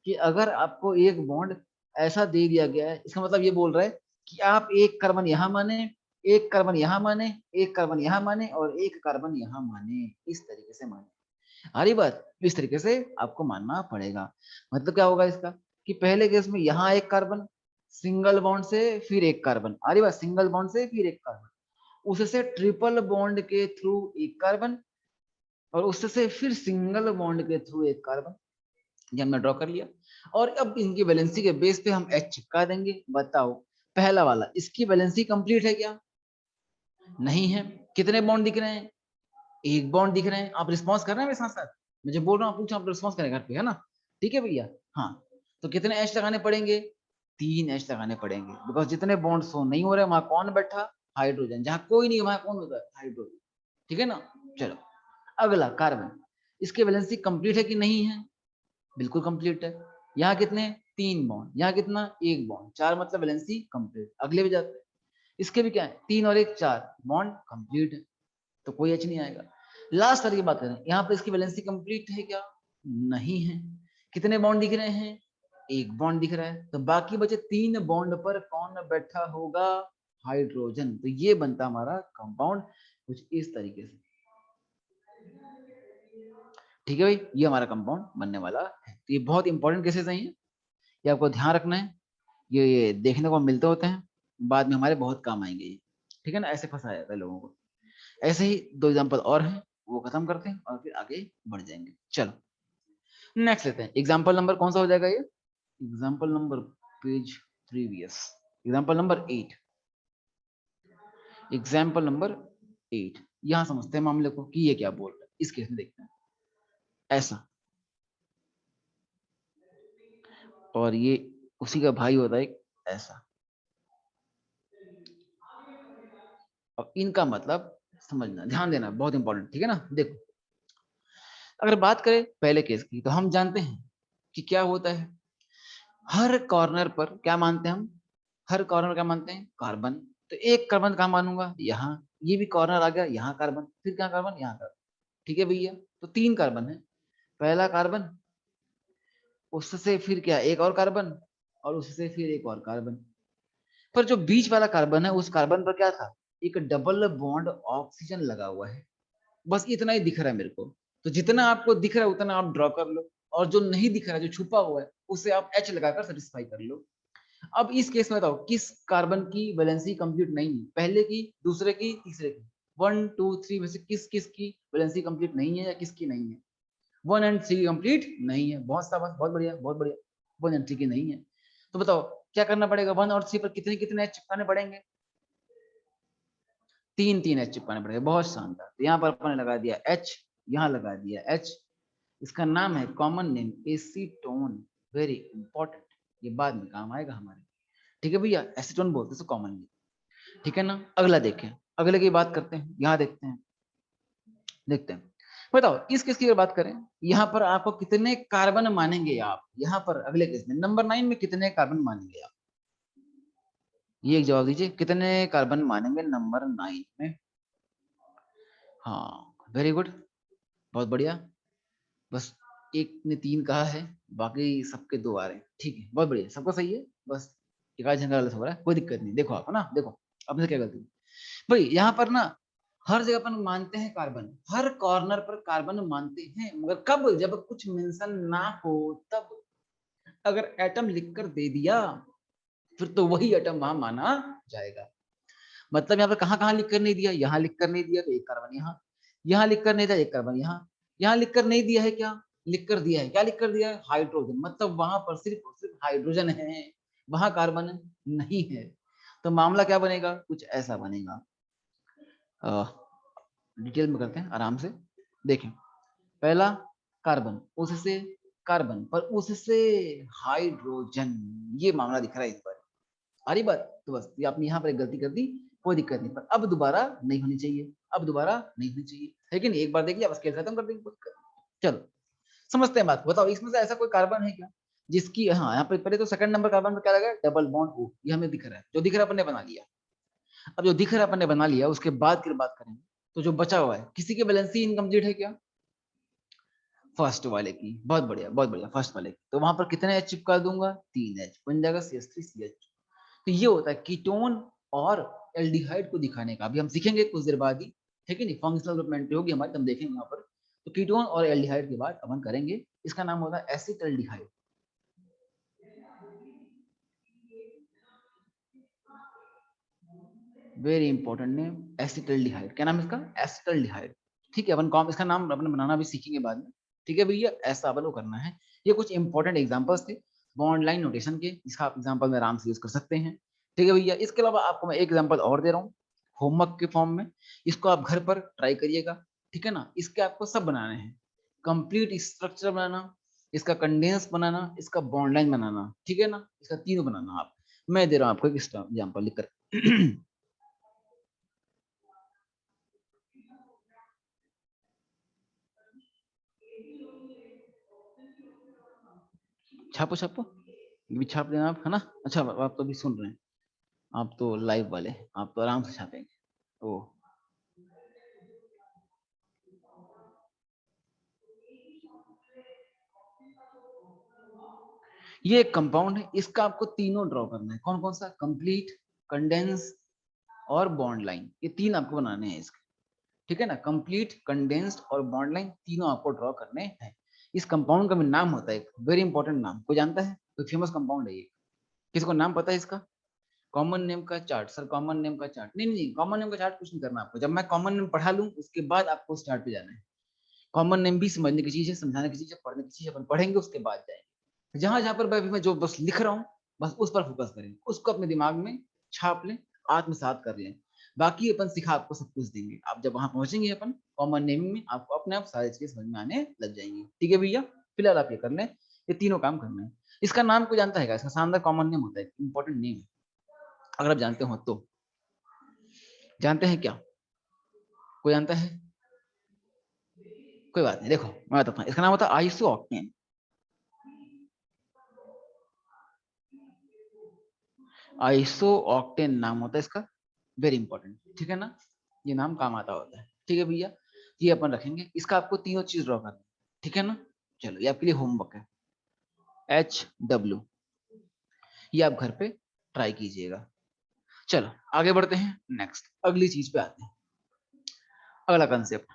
S1: कि अगर आपको एक बॉन्ड ऐसा दे दिया गया है, इसका मतलब ये बोल रहा है कि आप एक कार्बन यहाँ माने, एक कार्बन यहाँ माने, एक कार्बन यहाँ माने और एक कार्बन यहाँ माने, इस तरीके से माने। हरी बात, इस तरीके से आपको मानना पड़ेगा। मतलब क्या होगा इसका, कि पहले केस में यहाँ एक कार्बन, सिंगल बॉन्ड से फिर एक कार्बन, हरी बात, सिंगल बॉन्ड से फिर एक कार्बन, उससे ट्रिपल बॉन्ड के थ्रू एक कार्बन, और उससे फिर सिंगल बॉन्ड के थ्रू एक कार्बन। ये हमने ड्रॉ कर लिया। और अब इनकी वैलेंसी के बेस पे हम एच चिपका देंगे। बताओ पहला वाला, इसकी वैलेंसी कंप्लीट है क्या, नहीं है। कितने बॉन्ड दिख रहे हैं, एक बॉन्ड दिख रहे हैं। आप रिस्पॉन्स कर रहे हैं मेरे साथ साथ, मुझे बोल रहा हूँ, पूछो आप रिस्पॉन्स करें घर पे, है ना। ठीक है भैया, हाँ। तो कितने एच लगाने पड़ेंगे, तीन एच लगाने पड़ेंगे, बिकॉज जितने बॉन्ड शो नहीं हो रहे वहां कौन बैठा, हाइड्रोजन। जहां कोई नहीं वहां कौन होता है, हाइड्रोजन, ठीक है ना। चलो अगला कार्बन, इसकी वैलेंसी कंप्लीट है कि नहीं है, बिल्कुल कंप्लीट है। यहाँ कितने, तीन बॉन्ड, यहाँ कितना, एक बॉन्ड, चार, मतलब वैलेंसी कंप्लीट। अगले भी जाते हैं, इसके भी क्या है, तीन और एक चार, बॉन्ड कंप्लीट है, तो कोई एच नहीं आएगा। लास्ट वाली की बात करें, यहाँ पर इसकी वैलेंसी कंप्लीट है क्या, नहीं है। कितने बॉन्ड दिख रहे हैं, एक बॉन्ड दिख रहा है, तो बाकी बचे तीन बॉन्ड पर कौन बैठा होगा, हाइड्रोजन। तो ये बनता हमारा कंपाउंड कुछ इस तरीके से, ठीक है भाई, ये हमारा कंपाउंड बनने वाला है। तो ये बहुत इंपॉर्टेंट केसेस हैं ये आपको ध्यान रखना है। ये देखने को मिलते होते हैं, बाद में हमारे बहुत काम आएंगे ये, ठीक है ना। ऐसे फंसाया जाता है लोगों को। ऐसे ही दो एग्जाम्पल और हैं, वो खत्म करते हैं और फिर आगे बढ़ जाएंगे। चलो नेक्स्ट लेते हैं, एग्जाम्पल नंबर कौन सा हो जाएगा ये, example number page previous, example number 8, example number 8। यहां समझते हैं मामले को कि ये क्या बोल रहा है, इस केस में देखते हैं ऐसा। और ये उसी का भाई होता है एक ऐसा। और इनका मतलब समझना, ध्यान देना, बहुत इंपॉर्टेंट, ठीक है ना। देखो अगर बात करें पहले केस की, तो हम जानते हैं कि क्या होता है, हर कॉर्नर पर क्या मानते हैं हम, हर कॉर्नर क्या मानते हैं, कार्बन। तो एक कार्बन कहाँ मानूंगा, यहाँ। ये भी कॉर्नर आ गया, यहाँ कार्बन, फिर क्या कार्बन, यहाँ कार्बन, ठीक है भैया। तो तीन कार्बन है, पहला कार्बन, उससे फिर क्या एक और कार्बन, और उससे फिर एक और कार्बन। पर जो बीच वाला कार्बन है उस कार्बन पर क्या था, एक डबल बॉन्ड ऑक्सीजन लगा हुआ है। बस इतना ही दिख रहा है मेरे को। तो जितना आपको दिख रहा है उतना आप ड्रॉ कर लो, और जो नहीं दिख रहा है, जो छुपा हुआ है, उसे आप H लगाकर सेटिस्फाई कर लो। अब इस केस में बताओ किस कार्बन की वैलेंसी कंप्लीट नहीं है, पहले की, दूसरे की, तीसरे की। 1 2 3 में से किस किस की वैलेंसी कंप्लीट नहीं है या किसकी नहीं है? 1 एंड 3 कंप्लीट नहीं है। बहुत शाबाश, बहुत बढ़िया, बहुत बढ़िया। 1 एंड 3 की नहीं है। तो बताओ क्या करना पड़ेगा, 1 और 3 पर कितने कितने H चिपकाने पड़ेंगे? 3 3 H चिपकाने पड़ेंगे। बहुत शानदार। तो यहाँ पर अपन ने लगा दिया H, यहाँ लगा दिया H। इसका नाम है common name acetone. Very important, ये बाद में काम आएगा हमारे। ठीक है भैया, एसीटोन बोलते हैं कॉमनली। ठीक है ना। अगला देखें, अगले की बात करते हैं। यहाँ देखते हैं, देखते हैं। बताओ इस केस की अगर बात करें, यहाँ पर आपको कितने कार्बन मानेंगे आप? यहाँ पर अगले केस में नंबर 9 में कितने कार्बन मानेंगे आप? ये एक जवाब दीजिए, कितने कार्बन मानेंगे नंबर 9 में? हाँ, वेरी गुड, बहुत बढ़िया। बस एक ने 3 कहा है, बाकी सबके 2 आ रहे हैं। ठीक है, बहुत बढ़िया, सबको सही है। बस एक आध झंडा गलत हो रहा है, कोई दिक्कत नहीं। देखो आप, है ना, देखो अपने क्या गलती भाई। यहाँ पर ना हर जगह अपन मानते हैं कार्बन, हर कॉर्नर पर कार्बन मानते हैं, मगर कब? जब कुछ मेंशन ना हो तब। अगर एटम लिखकर दे दिया फिर तो वही एटम वहां माना जाएगा। मतलब यहाँ पर कहाँ कहाँ लिख कर नहीं दिया, यहाँ लिख कर नहीं दिया तो एक कार्बन यहाँ, यहाँ लिख कर नहीं दिया एक कार्बन यहाँ, यहाँ लिख कर नहीं दिया है, क्या लिख कर दिया है? क्या लिख कर दिया है? हाइड्रोजन। मतलब वहां पर सिर्फ और सिर्फ हाइड्रोजन है, वहां कार्बन नहीं है। तो मामला क्या बनेगा? कुछ ऐसा बनेगा। डिटेल में करते हैं आराम से। देखें, पहला कार्बन, उससे कार्बन, पर उससे हाइड्रोजन, ये मामला दिख रहा है इस बार। आ रही बात? तो बस ये आपने यहाँ पर एक गलती कर दी, कोई दिक्कत नहीं, पर अब दोबारा नहीं होनी चाहिए, अब दोबारा नहीं होनी चाहिए, है कि नहीं? एक बार देखिए, बस खेल खत्म कर देंगे। चलो समझते हैं बात को। बताओ इसमें से ऐसा कोई कार्बन है क्या जिसकी, हाँ यहाँ पे पहले तो सेकंड नंबर कार्बन पर क्या लगा है? Double bond O। ये हमें दिख रहा है, जो दिख रहा है अपन ने बना लिया। अब जो दिख रहा है अपन ने बना लिया, उसके बाद की बात करेंगे। तो जो बचा हुआ है, किसी की वैलेंसी इनकम्प्लीट है क्या? फर्स्ट वाले की। बहुत बढ़िया, बहुत बढ़िया, फर्स्ट वाले की। तो वहां पर कितने H चिपका दूंगा? 3 H बन जाएगा CH3CH। तो ये होता है कीटोन और एल्डिहाइड को दिखाने का। अभी हम सीखेंगे कुछ देर बाद ही, है कि नहीं? फंक्शनल डेवलपमेंट होगी हमारी, हम देखेंगे यहाँ पर। तो कीटोन और एल्डिहाइड के बाद अपन करेंगे, इसका नाम होता है acetaldehyde. Very important name, acetaldehyde. क्या नाम है इसका? एसिटल्डिहाइड। ठीक है, अपन कॉम इसका नाम अपन बनाना भी सीखेंगे बाद में। ठीक है भैया, ऐसा अपन को करना है। ये कुछ इंपॉर्टेंट एग्जांपल्स थे बॉन्ड लाइन नोटेशन के, इसका आप एग्जांपल में आराम से यूज कर सकते हैं। ठीक है भैया, इसके अलावा आपको मैं एक एग्जांपल और दे रहा हूँ होमवर्क के फॉर्म में। इसको आप घर पर ट्राई करिएगा, ठीक है ना। इसके आपको सब बनाने हैं, कंप्लीट स्ट्रक्चर बनाना, इसका कंडेंस बनाना, इसका बॉन्ड लाइन बनाना, ठीक है ना। इसका तीनों बनाना आप। मैं दे रहा हूँ आपको एक एग्जांपल लिखकर। छापो छापो, ये भी छाप देना आप, है ना। अच्छा, आप तो अभी सुन रहे हैं, आप तो लाइव वाले, आप तो आराम से छापेंगे। ओ, ये एक कंपाउंड है, इसका आपको तीनों ड्रॉ करना है। कौन कौन सा? कंप्लीट, कंडेंस और बॉन्ड लाइन, ये तीन आपको बनाने हैं इसके। ठीक है ना, कंप्लीट, कंडेंस्ड और बॉन्ड लाइन, तीनों आपको ड्रॉ करने हैं। इस कंपाउंड का भी नाम होता है, एक वेरी इंपॉर्टेंट नाम, कोई जानता है? कोई फेमस कंपाउंड है ये, किसी को नाम पता है इसका? कॉमन नेम का चार्ट। सर कॉमन नेम का चार्ट? नहीं नहीं, कॉमन नेम का चार्ट कुछ नहीं करना आपको। जब मैं कॉमन नेम पढ़ा लूं उसके बाद आपको स्टार्ट पे जाना है। कॉमन नेम भी समझने की चीज है, समझाने की चीज है, पढ़ने की चीज है, अपन पढ़ेंगे उसके बाद जाएंगे। जहां जहां पर मैं जो बस लिख रहा हूँ, बस उस पर फोकस करें, उसको अपने दिमाग में छाप लें, आत्मसात कर लें। बाकी अपन सिखा आपको सब कुछ देंगे। आप जब वहां पहुंचेंगे अपन कॉमन नेमिंग में, आपको अपने आप सारी चीजें समझ में आने लग जाएंगी। ठीक है भैया, फिलहाल आप ये कर लें, ये तीनों काम करना है। इसका नाम कोई जानता है क्या? इसका शानदार कॉमन नेम होता है, इंपॉर्टेंट नेम है, अगर आप जानते हो तो। जानते हैं क्या? कोई जानता है? कोई बात नहीं, देखो मैं बताता हूँ, इसका नाम होता है आइसो ऑक्टेन। आइसो ऑक्टेन नाम होता है इसका, वेरी इंपॉर्टेंट। ठीक है ना, ये नाम काम आता होता है। ठीक है भैया, ये अपन रखेंगे। इसका आपको तीनों चीज ड्रॉ करना है, ठीक है ना। चलो ये आपके लिए होमवर्क है, HW, ये आप घर पे ट्राई कीजिएगा। चलो आगे बढ़ते हैं, नेक्स्ट अगली चीज पे आते हैं, अगला कंसेप्ट।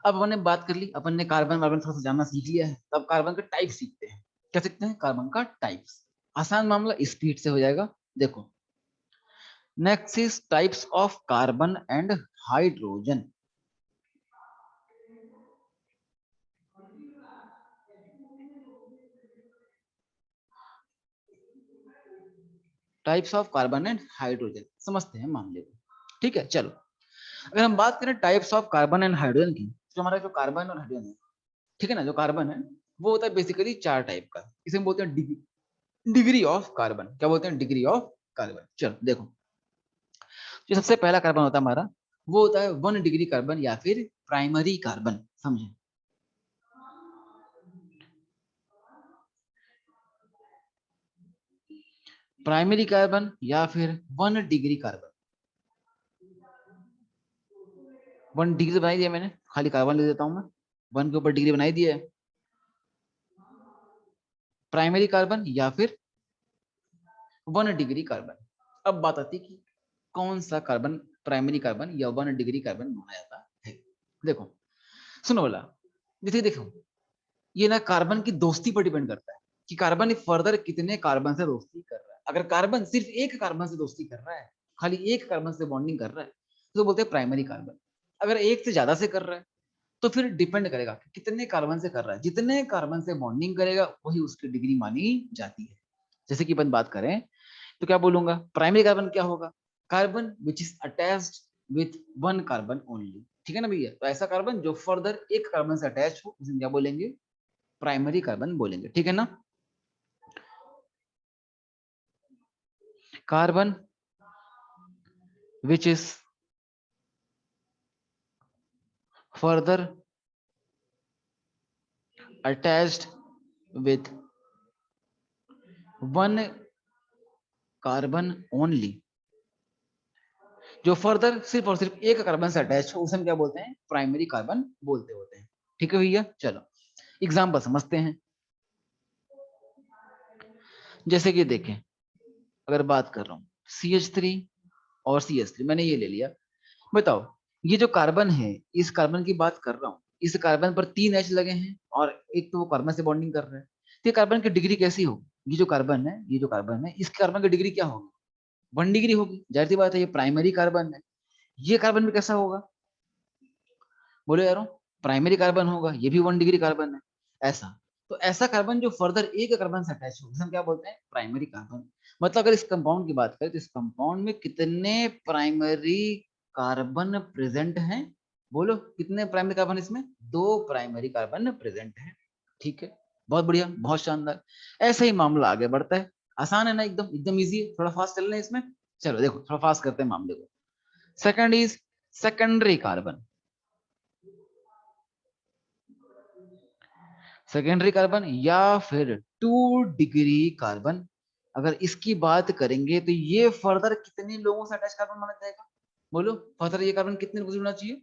S1: अब अपन ने बात कर ली, अपन ने कार्बन वार्बन थोड़ा सा जानना सीख लिया है, तब कार्बन का टाइप सीखते हैं। क्या सीखते हैं? कार्बन का टाइप्स। आसान मामला, स्पीड से हो जाएगा। देखो, next is types of carbon and hydrogen. Types of carbon and hydrogen समझते हैं मामले को। ठीक है, चलो अगर हम बात करें types of carbon and hydrogen की, तो हमारा जो कार्बन और हाइड्रोजन है, ठीक है ना, जो कार्बन है वो होता है बेसिकली 4 टाइप का। इसे हम बोलते हैं डिग्री ऑफ कार्बन। क्या बोलते हैं? Degree of carbon. चलो देखो, जो सबसे पहला कार्बन होता है हमारा, वो होता है 1 डिग्री कार्बन या फिर प्राइमरी कार्बन। समझे? प्राइमरी कार्बन या फिर 1 डिग्री कार्बन। 1 डिग्री बनाई दिया मैंने, खाली कार्बन ले देता हूं मैं, 1 के ऊपर डिग्री बनाई दिया है। प्राइमरी कार्बन या फिर 1 डिग्री कार्बन। अब बात आती है कि कौन सा कार्बन प्राइमरी कार्बन या 1 डिग्री कार्बन माना जाता है। देखो, सुनो बोला, जैसे देखो, ये ना कार्बन की दोस्ती पर डिपेंड करता है कि कार्बन फर्दर कितने कार्बन से दोस्ती कर रहा है। अगर कार्बन सिर्फ एक कार्बन से दोस्ती कर रहा है, खाली एक कार्बन से बॉन्डिंग कर रहा है, तो बोलते हैं प्राइमरी कार्बन। अगर एक से ज्यादा से कर रहा है, तो फिर डिपेंड करेगा कि कितने कार्बन से कर रहा है। जितने कार्बन से बॉन्डिंग करेगा वही उसकी डिग्री मानी जाती है। जैसे कि अपन बात करें तो क्या बोलूंगा, प्राइमरी कार्बन क्या होगा? Carbon which is attached with 1 carbon only. ठीक है ना भैया? तो ऐसा कार्बन जो फर्दर एक कार्बन से अटैच हो, उसे क्या बोलेंगे? प्राइमरी कार्बन बोलेंगे। ठीक है ना? Carbon which is further attached with 1 carbon only, जो फर्दर सिर्फ और सिर्फ एक कार्बन से अटैच हो, उसे हम क्या बोलते हैं? प्राइमरी कार्बन बोलते होते हैं। ठीक है भैया? चलो एग्जाम्पल समझते हैं। जैसे कि देखें, अगर बात कर रहा हूं CH3 और CH3, मैंने ये ले लिया। बताओ, ये जो कार्बन है, इस कार्बन की बात कर रहा हूँ, इस कार्बन पर 3 H लगे हैं और एक तो वो कार्बन से बॉन्डिंग कर रहा है। तो ये कार्बन की डिग्री कैसी होगी? ये जो कार्बन है, इस कार्बन की डिग्री क्या होगी? 1 डिग्री होगी। जाहिर सी बात है, ये प्राइमरी कार्बन है। ये कार्बन भी कैसा होगा? बोलो यारो, प्राइमरी कार्बन होगा, ये भी 1 डिग्री कार्बन है। ऐसा, तो ऐसा कार्बन जो फर्दर एक कार्बन से अटैच हो, हम क्या बोलते हैं? Primary carbon. मतलब अगर इस कंपाउंड की बात करें तो इस कंपाउंड में कितने प्राइमरी कार्बन प्रेजेंट हैं? बोलो, कितने प्राइमरी कार्बन इसमें? 2 प्राइमरी कार्बन प्रेजेंट है। ठीक है, बहुत बढ़िया, बहुत शानदार। ऐसा ही मामला आगे बढ़ता है। आसान है ना? एकदम एकदम इजी है। थोड़ा फास्ट चल रहे हैं इसमें। चलो देखो, थोड़ा फास्ट करते हैं मामले को। Second is secondary carbon. Secondary carbon या फिर 2 डिग्री कार्बन, अगर इसकी बात करेंगे तो ये फर्दर कितने लोगों से अटैच कार्बन माना जाएगा? बोलो, फर्दर ये कार्बन कितने लोगों से जुड़ना चाहिए?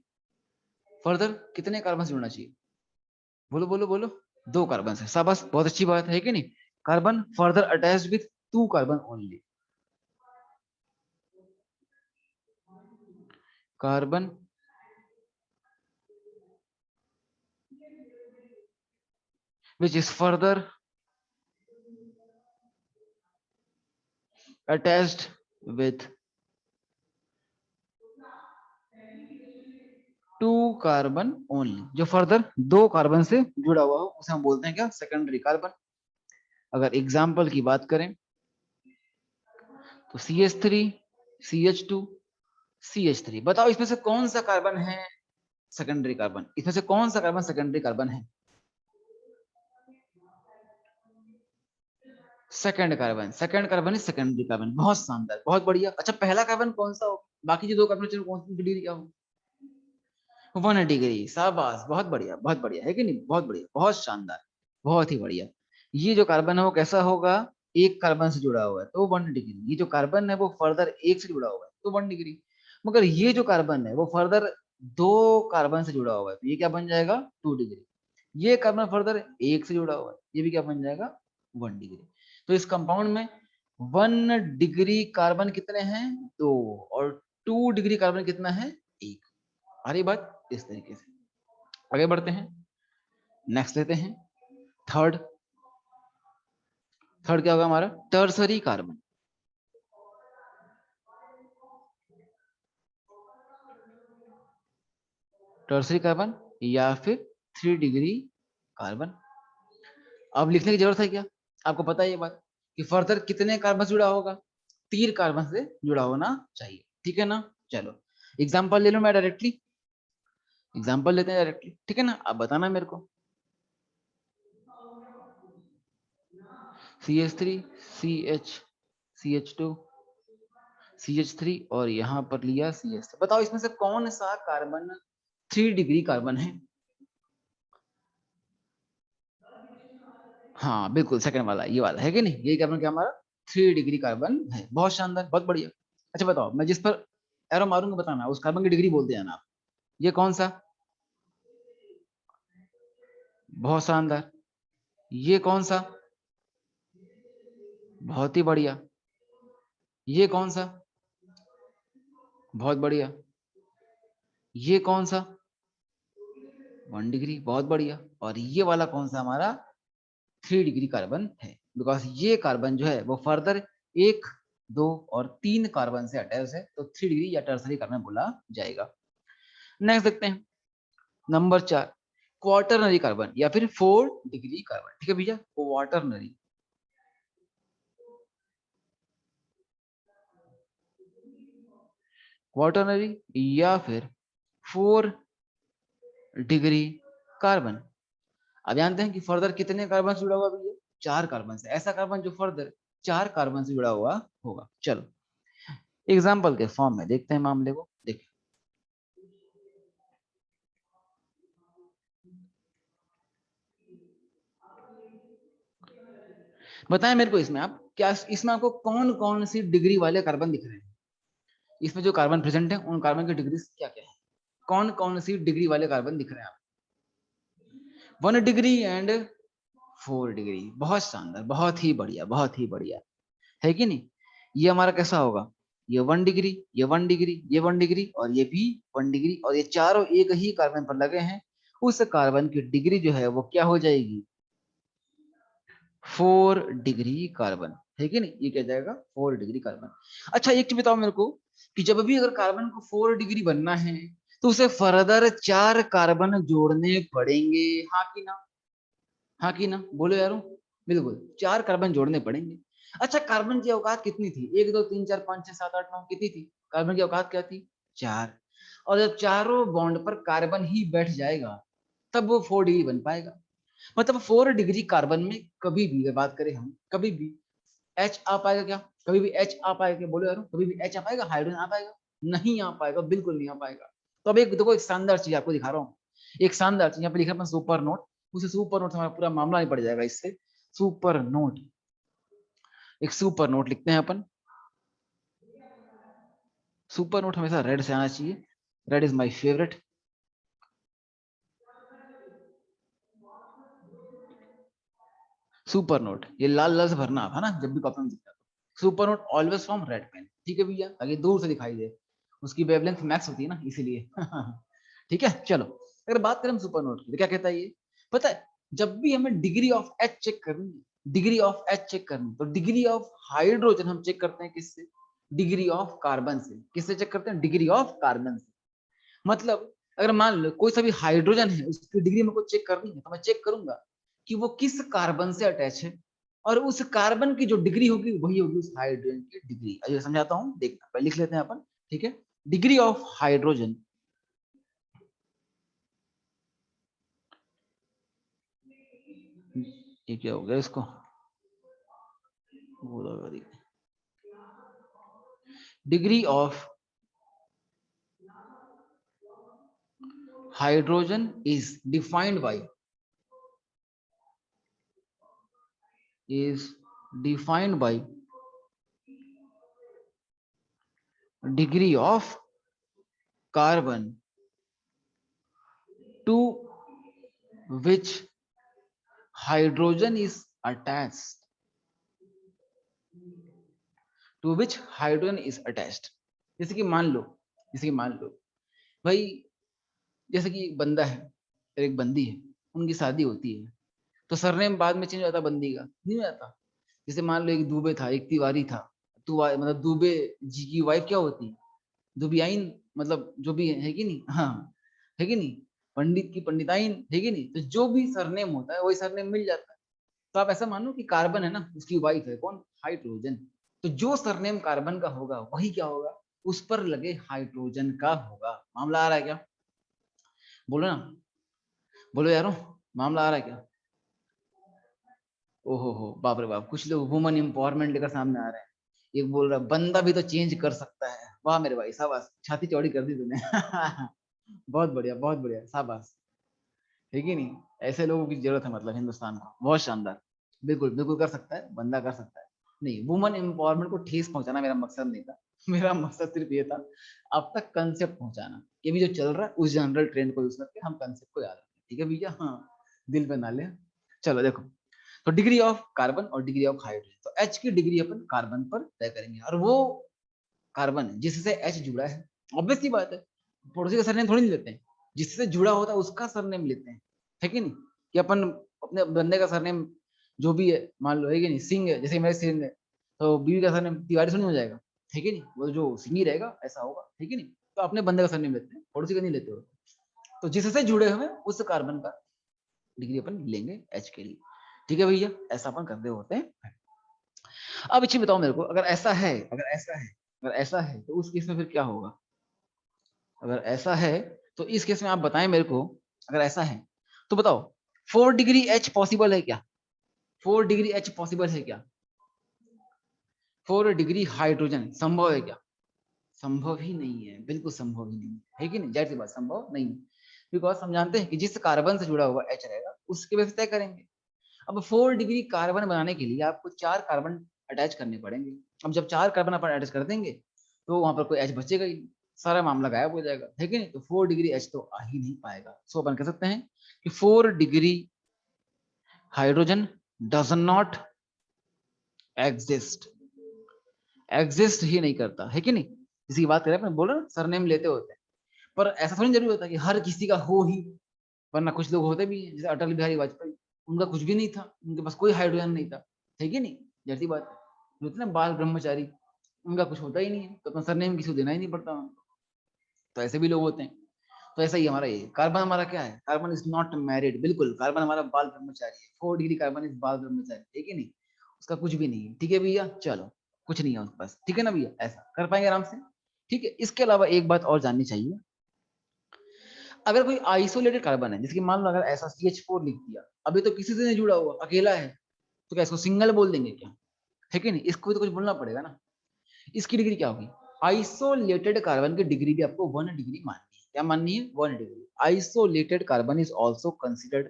S1: फर्दर कितने कार्बन से जुड़ना चाहिए? बोलो बोलो बोलो। 2 कार्बन से। शाबाश, बहुत अच्छी बात है कि नहीं? Carbon further attached with 2 carbon only. Carbon which is further attached with 2 carbon only, जो फर्दर 2 कार्बन से जुड़ा हुआ हो, उसे हम बोलते हैं क्या? Secondary carbon. अगर एग्जाम्पल की बात करें तो CH3, CH2, CH3। बताओ, इसमें से कौन सा कार्बन है सेकेंडरी कार्बन? इसमें से कौन सा कार्बन सेकेंडरी कार्बन है? Second carbon is secondary carbon. बहुत शानदार, बहुत बढ़िया। अच्छा, पहला कार्बन कौन सा हो? बाकी जो 2 कार्बन कौन सी डिग्री क्या हो? 1 डिग्री। शाबाश, बहुत बढ़िया, बहुत बढ़िया है कि नहीं? बहुत बढ़िया, बहुत शानदार, बहुत ही बढ़िया। ये जो कार्बन है वो कैसा होगा? एक कार्बन से जुड़ा हुआ है तो 1 डिग्री। ये जो कार्बन है वो फर्दर एक से जुड़ा हुआ है तो 1 डिग्री। मगर ये जो कार्बन है वो फर्दर 2 कार्बन से जुड़ा हुआ है तो ये क्या बन जाएगा? 2 डिग्री। ये कार्बन फर्दर एक से जुड़ा हुआ है, ये भी क्या बन जाएगा? 1 डिग्री। तो इस कंपाउंड में 1 डिग्री कार्बन कितने हैं? 2। और 2 डिग्री कार्बन कितना है? 1। आ रही बात? इस तरीके से आगे बढ़ते हैं, नेक्स्ट लेते हैं थर्ड। थर्ड क्या होगा हमारा? Tertiary carbon. टर्सरी कार्बन या फिर 3 डिग्री कार्बन। अब लिखने की जरूरत है क्या? आपको पता है ये बात कि फर्दर कितने कार्बन से जुड़ा होगा? 3 कार्बन से जुड़ा होना चाहिए, ठीक है ना? चलो एग्जांपल ले लो, मैं डायरेक्टली एग्जांपल लेते हैं डायरेक्टली, ठीक है ना? आप बताना मेरे को। CH3 CH CH2 CH3 और यहाँ पर लिया CH3। बताओ इसमें से कौन सा कार्बन 3 डिग्री कार्बन है? हाँ बिल्कुल, सेकंड वाला, ये वाला है कि नहीं? यही कार्बन क्या हमारा 3 डिग्री कार्बन है। बहुत शानदार, बहुत बढ़िया। अच्छा बताओ, मैं जिस पर एरो मारूंगा बताना उस कार्बन की डिग्री बोल देना आप। ये कौन सा? बहुत शानदार। ये कौन सा? बहुत ही बढ़िया। ये कौन सा? बहुत बढ़िया। ये कौन सा? 1 डिग्री, बहुत बढ़िया। और ये वाला कौन सा हमारा? 3 डिग्री कार्बन है। बिकॉज ये कार्बन जो है वो फर्दर 1, 2 और 3 कार्बन से अटैच है, तो 3 डिग्री या टर्सरी कार्बन बोला जाएगा। नेक्स्ट देखते हैं नंबर 4, क्वार्टरनरी कार्बन या फिर 4 डिग्री कार्बन। ठीक है भैया, क्वार्टरनरी। क्वार्टरनरी या फिर 4 डिग्री कार्बन। अब जानते हैं कि फर्दर कितने कार्बन से जुड़ा हुआ भैया? 4 कार्बन से। ऐसा कार्बन जो फर्दर 4 कार्बन से जुड़ा हुआ होगा। चलो एग्जाम्पल के फॉर्म में देखते हैं मामले को। देखिए बताएं मेरे को, इसमें आप क्या, इसमें आपको कौन कौन सी डिग्री वाले कार्बन दिख रहे हैं? इसमें जो कार्बन प्रेजेंट है उन कार्बन की डिग्री क्या क्या है? कौन कौन सी डिग्री वाले कार्बन दिख रहे हैं आप? 1 डिग्री एंड 4 डिग्री। बहुत शानदार, बहुत ही बढ़िया, बहुत ही बढ़िया, है कि नहीं? ये हमारा कैसा होगा? ये 1 डिग्री, ये 1 डिग्री, ये 1 डिग्री और ये भी 1 डिग्री, और ये चारों एक ही कार्बन पर लगे हैं। उस कार्बन की डिग्री जो है वो क्या हो जाएगी? 4 डिग्री कार्बन, है कि नहीं? ये क्या जाएगा? 4 डिग्री कार्बन। अच्छा एक चीज बताओ मेरे को कि जब भी अगर कार्बन को 4 डिग्री बनना है तो उसे फर्दर 4 कार्बन जोड़ने पड़ेंगे, हाँ कि ना? हाँ कि ना, बोलो यारो। बिल्कुल 4 कार्बन जोड़ने पड़ेंगे। अच्छा कार्बन की औकात कितनी थी? 1 2 3 4 5 6 7 8 9 कितनी थी? कार्बन की औकात क्या थी? 4। और जब चारों बॉन्ड पर कार्बन ही बैठ जाएगा तब वो 4 डिग्री बन पाएगा। मतलब 4 डिग्री कार्बन में कभी भी अगर बात करें हम, कभी भी एच आ पाएगा क्या? कभी भी एच आ पाएगा क्या? बोलो यार, कभी भी एच आ पाएगा? हाइड्रोजन आ पाएगा? नहीं आ पाएगा, बिल्कुल नहीं आ पाएगा। तो अब एक देखो, एक शानदार चीज आपको दिखा रहा हूँ। एक शानदार चीज यहाँ पे लिखा है सुपर नोट। उसे सुपर नोट से हमारा पूरा मामला नहीं पड़ जाएगा इससे। सुपर नोट, एक सुपर नोट लिखते हैं अपन। सुपर नोट हमेशा रेड से आना चाहिए। Red is my favourite. Super note, ये लाल लाल से भरना आप, है ना, जब भी कॉपी में दिखता है। Super note always from red pen, ठीक है भैया, ताकि दूर से दिखाई दे। उसकी वेवलेंथ मैक्स होती है ना, इसीलिए। ठीक है चलो, अगर बात करें सुपर नोट की तो क्या कहता है ये? पता है, जब भी हमें डिग्री ऑफ एच चेक करनी है, डिग्री ऑफ एच चेक करनी, तो डिग्री ऑफ हाइड्रोजन हम चेक करते हैं किससे? डिग्री ऑफ कार्बन से। किससे चेक करते हैं? डिग्री ऑफ कार्बन से। मतलब अगर मान लो कोई सा भी हाइड्रोजन है, उसकी डिग्री मेरे को चेक करनी है, तो मैं चेक करूंगा कि वो किस कार्बन से अटैच है, और उस कार्बन की जो डिग्री होगी वही होगी उस हाइड्रोजन की डिग्री। अभी समझाता हूँ, देखना, पहले लिख लेते हैं अपन। ठीक है, डिग्री ऑफ हाइड्रोजन ये क्या हो गया इसको? Degree of hydrogen is defined by, is defined by degree of carbon to which hydrogen is attached. To which hydrogen is attached. जैसे कि मान लो भाई, जैसे कि एक बंदा है और एक बंदी है, उनकी शादी होती है, तो सरनेम बाद में चेंज हो जाता बंदी का, नहीं हो जाता? जैसे मान लो एक दुबे था, एक तिवारी था, मतलब दुबे जी की वाइफ क्या होती है? दुबियाइन, मतलब जो भी है कि नहीं? हाँ, है कि नहीं? पंडित की पंडिताइन, है कि नहीं? तो जो भी सरनेम होता है वही सरनेम मिल जाता है। तो आप ऐसा मानो कि कार्बन है ना, उसकी वाइफ है कौन? हाइड्रोजन। तो जो सरनेम कार्बन का होगा वही क्या होगा? उस पर लगे हाइड्रोजन का होगा। मामला आ रहा है क्या? बोलो ना, बोलो यारो, मामला आ रहा है क्या? ओहो हो, बाप रे बाप, कुछ लोग वुमन एम्पावरमेंट लेकर सामने आ रहे हैं। एक बोल रहा है बंदा भी तो चेंज कर सकता है। वाह मेरे भाई, शाबाश, छाती चौड़ी कर दी तूने। बहुत बढ़िया, बहुत बढ़िया, शाबाश। है कि नहीं? ऐसे लोगों की जरूरत है मतलब हिंदुस्तान को। बहुत शानदार। बिल्कुल बिल्कुल कर सकता है, बंदा कर सकता है। नहीं, वुमन एम्पावरमेंट को ठेस पहुंचाना मेरा मकसद नहीं था। मेरा मकसद सिर्फ ये था अब तक कंसेप्ट पहुंचाना, कि भी जो चल रहा है उस जनरल ट्रेंड को यूज करके हम कंसेप्ट को याद रखें। ठीक है भैया? हाँ, दिल पे ना ले। चलो देखो, तो डिग्री ऑफ कार्बन और डिग्री ऑफ हाइड्रोजन, तो एच की डिग्री अपन कार्बन पर तय करेंगे, और वो कार्बन है जिससे एच जुड़ा है। ऑब्वियस सी बात है, पड़ोसी का सरनेम थोड़ी नहीं लेते हैं, जिससे जुड़ा होता है उसका सरनेम लेते हैं, है कि नहीं? कि अपन अपने बंदे का सरनेम जो भी है, मान लो, है कि नहीं, सिंह है, जैसे मेरे सिंह है, तो बीवी का सरनेम तिवारी थोड़ी हो जाएगा, है कि नहीं? वो जो सिंह ही रहेगा, ऐसा होगा, है कि नहीं? तो अपने बंदे का सरनेम लेते हैं, पड़ोसी का नहीं लेते हो। तो जिससे जुड़े हुए उस कार्बन का डिग्री अपन लेंगे एच के लिए। ठीक है भैया? ऐसा अपन करते होते हैं। अब अच्छी बताओ मेरे को, अगर ऐसा है तो उस केस में फिर क्या होगा? अगर ऐसा है तो इस केस में आप बताएं मेरे को, अगर ऐसा है तो बताओ, 4 डिग्री एच पॉसिबल है क्या? 4 डिग्री एच पॉसिबल है क्या? 4 डिग्री हाइड्रोजन संभव है क्या? संभव ही नहीं है, बिल्कुल संभव ही नहीं है कि नहीं? जाहिर सी बात, संभव नहीं है। बिकॉज हम जानते हैं कि जिस कार्बन से जुड़ा हुआ एच रहेगा उसके बेस तय करेंगे। अब 4 डिग्री कार्बन बनाने के लिए आपको 4 कार्बन अटैच करने पड़ेंगे। अब जब 4 कार्बन अपन अटैच कर देंगे तो वहां पर कोई एच बचेगा ही, सारा मामला गायब हो जाएगा, है कि नहीं? तो 4 डिग्री एच तो आ ही नहीं पाएगा। सो अपन कह सकते हैं कि 4 degree hydrogen does not exist, exist ही नहीं करता, है कि नहीं? इसी बात करें, अपन बोला ना सरनेम लेते होते हैं, पर ऐसा थोड़ी जरूरी होता कि हर किसी का हो ही। वरना कुछ लोग होते भी हैं, जैसे अटल बिहारी वाजपेयी, उनका कुछ भी नहीं था, उनके पास कोई हाइड्रोजन नहीं था, है कि नहीं? जैसी बात है, जो थे ना बाल ब्रह्मचारी, उनका कुछ होता ही नहीं है, तो अपना सरनेम किसी को देना ही नहीं पड़ता उनको। तो ऐसे भी लोग होते हैं। तो ऐसा ही हमारा ये कार्बन, हमारा क्या है? कार्बन इज नॉट मैरिड, बिल्कुल कार्बन हमारा बाल ब्रह्मचारी है। 4 डिग्री कार्बन इज बाल ब्रह्मचारी, है कि नहीं? उसका कुछ भी नहीं है। ठीक है भैया? चलो, कुछ नहीं है उसके पास, ठीक है ना भैया? ऐसा कर पाएंगे आराम से। ठीक है, इसके अलावा एक बात और जाननी चाहिए, अगर कोई आइसोलेटेड कार्बन है, जैसे कि मान लो अगर ऐसा CH4 लिख दिया, अभी तो किसी से नहीं जुड़ा हुआ, अकेला है, तो क्या इसको सिंगल बोल देंगे क्या? है कि नहीं? इसको भी तो कुछ बोलना पड़ेगा ना। इसकी डिग्री क्या होगी? आइसोलेटेड कार्बन की डिग्री भी आपको 1 डिग्री माननी है। क्या माननी है? 1 degree. Isolated carbon is also considered,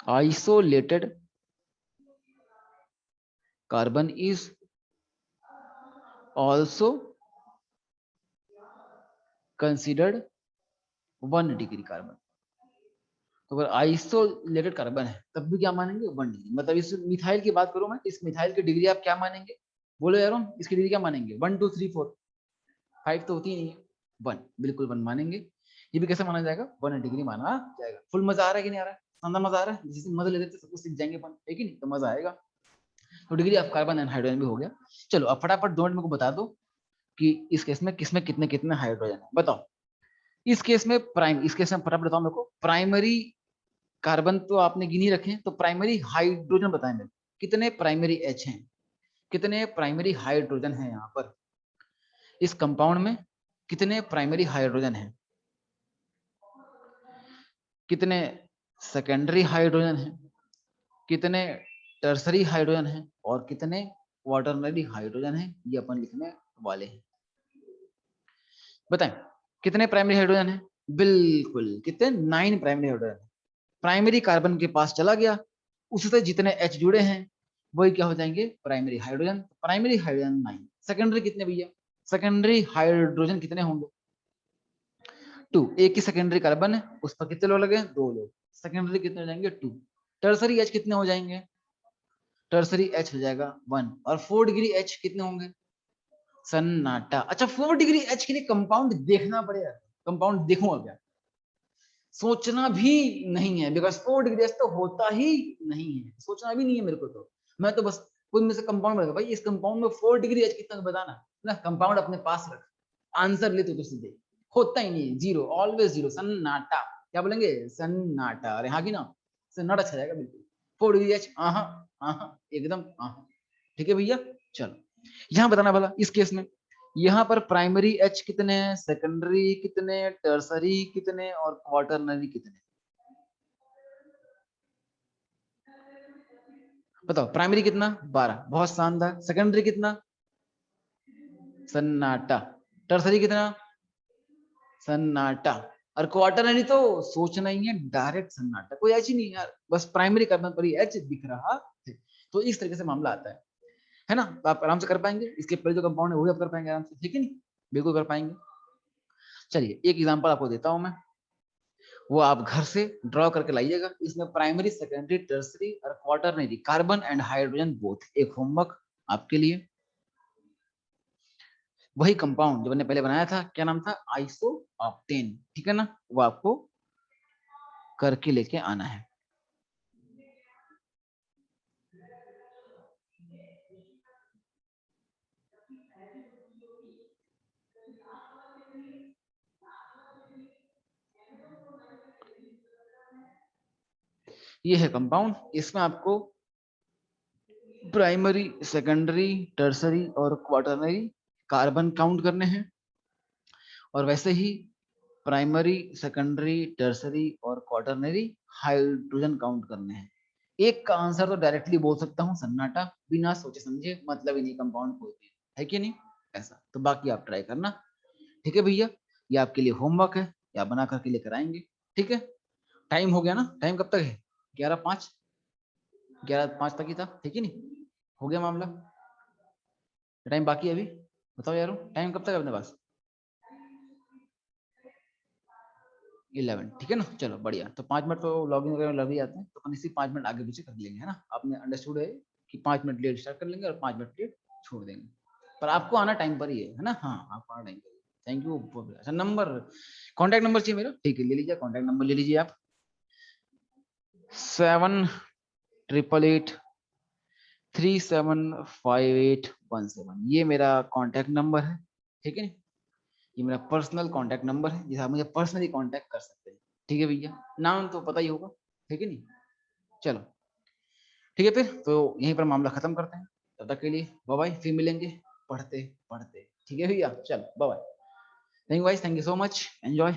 S1: isolated carbon is also considered 1 degree carbon. तो अगर आइसोलेटेड कार्बन है तब भी क्या मानेंगे? 1 डिग्री। मतलब इस मिथाइल की बात करूं मैं, इस मिथाइल की डिग्री आप क्या मानेंगे? बोलो यार, इसकी डिग्री क्या मानेंगे? 1 2 3 4 5 तो होती ही नहीं है, 1, बिल्कुल 1 मानेंगे। ये भी कैसे माना जाएगा? 1 डिग्री माना जाएगा। फुल मजा आ रहा है कि नहीं आ रहा है? शानदार मजा आ रहा है। जिस मजा लेते सब कुछ सीख जाएंगे अपन, है कि नहीं? तो मजा आएगा। तो degree of carbon and hydrogen भी हो गया। चलो अब फटाफट 2 मिनट में को बता दो कि इस केस में किसमें कितने कितने हाइड्रोजन है, बताओ। इस केस में फटाफट बताओ मेरे को, प्राइमरी कार्बन तो आपने गिन ही रखे, तो प्राइमरी हाइड्रोजन बताएं मेरे को, कितने प्राइमरी एच हैं, कितने प्राइमरी हाइड्रोजन हैं यहाँ पर इस कंपाउंड में, कितने प्राइमरी हाइड्रोजन हैं, कितने सेकेंडरी हाइड्रोजन हैं, कितने टर्सरी हाइड्रोजन हैं, और कितने क्वाटरनरी हाइड्रोजन हैं, ये अपन लिखने वाले हैं। बताएं कितने प्राइमरी हाइड्रोजन हैं? बिल्कुल, कितने? 9 प्राइमरी हाइड्रोजन। प्राइमरी कार्बन के पास चला गया, उससे जितने एच जुड़े हैं वही क्या हो जाएंगे? Primary hydrogen. Primary hydrogen 9। Secondary कितने भैया? सेकेंडरी हाइड्रोजन कितने होंगे? 2। एक ही सेकेंडरी कार्बन है, उस पर कितने लोग लगे? 2 लोग। सेकेंडरी कितने हो जाएंगे? 2। टर्सरी एच कितने हो जाएंगे? टर्सरी एच हो जाएगा 1। और 4 डिग्री एच कितने होंगे? सन्नाटा। अच्छा 4 डिग्री एच के लिए कंपाउंड देखना पड़ेगा, कंपाउंड देखूंगा क्या, सोचना भी नहीं है, बिकॉज 4 डिग्री एच तो होता ही नहीं है, सोचना भी नहीं है मेरे को, तो मैं तो बस कोई में से कंपाउंड बता, भाई इस कंपाउंड में 4 डिग्री एच कितना बताना ना, कंपाउंड अपने पास रख, आंसर ले तो सीधे, होता ही नहीं, जीरो, ऑलवेज जीरो, सन्नाटा। क्या बोलेंगे, सन्नाटा। अरे हाँ की ना, सन्नाटा अच्छा जाएगा बिल्कुल। 4 डिग्री एच, एकदम ठीक है भैया। चलो यहां बताना भला इस केस में, यहाँ पर प्राइमरी एच कितने हैं, सेकेंडरी कितने, टर्सरी कितने और क्वार्टरनरी कितने, बताओ। प्राइमरी कितना, 12, बहुत शानदार। सेकेंडरी कितना, सन्नाटा। टर्सरी कितना, सन्नाटा। और क्वार्टरनरी तो सोचना ही है, डायरेक्ट सन्नाटा, कोई एच ही नहीं यार, बस प्राइमरी करना पर एच दिख रहा है। तो इस तरीके से मामला आता है ना, तो आप आराम से कर पाएंगे, इसके पहले जो कंपाउंड है वो भी आप कर पाएंगे आराम से, ठीक है नहीं, बिल्कुल कर पाएंगे। चलिए एक एग्जांपल आपको देता हूं मैं, वो आप घर से ड्रॉ करके लाइएगा, इसमें प्राइमरी, सेकेंडरी, टर्सरी और quaternary, carbon and hydrogen both, एक होमवर्क आपके लिए। वही कंपाउंड जो मैंने पहले बनाया था, क्या नाम था, आइसो ऑक्टेन, ठीक है ना, वो आपको करके लेके आना है। ये है कंपाउंड, इसमें आपको प्राइमरी, सेकेंडरी, टर्सरी और क्वार्टरनरी कार्बन काउंट करने हैं, और वैसे ही प्राइमरी, सेकेंडरी, टर्सरी और क्वार्टरनरी हाइड्रोजन काउंट करने हैं। एक का आंसर तो डायरेक्टली बोल सकता हूँ, सन्नाटा, बिना सोचे समझे, मतलब ही नहीं कंपाउंड कोई भी है कि नहीं, ऐसा। तो बाकी आप ट्राई करना, ठीक है भैया, ये आपके लिए होमवर्क है, या बना करके लेकर आएंगे, ठीक है। टाइम हो गया ना, टाइम कब तक है, 11:05, 11:05 तक ही था, ठीक है नहीं, हो गया मामला, टाइम बाकी है अभी, बताओ यारो, टाइम कब तक है अपने पास, 11, ठीक है ना। चलो बढ़िया, तो 5 मिनट तो लॉगिन वगैरह लग ही जाते हैं, तो अपन इसी 5 मिनट आगे पीछे कर लेंगे, है ना। आपने अंडरस्टूड है कि 5 मिनट लेट स्टार्ट कर लेंगे और 5 मिनट लेट छोड़ देंगे, पर आपको आना टाइम पर ही है ना, हाँ आपको आना टाइम पर। Thank you. अच्छा नंबर, कॉन्टैक्ट नंबर चाहिए मेरा, ठीक है ले लीजिए, कॉन्टैक्ट नंबर ले लीजिए आप, 7888375817, ये मेरा कॉन्टैक्ट नंबर है, ठीक है। ये मेरा पर्सनल कॉन्टैक्ट नंबर है, जिसे आप मुझे पर्सनली कॉन्टैक्ट कर सकते हैं, ठीक है भैया, नाम तो पता ही होगा, ठीक है नहीं। चलो ठीक है, फिर तो यहीं पर मामला खत्म करते हैं, तब तक के लिए बाय बाय, फिर मिलेंगे पढ़ते पढ़ते, ठीक है भैया, चलो bye bye, thank you guys, thank you so much, enjoy.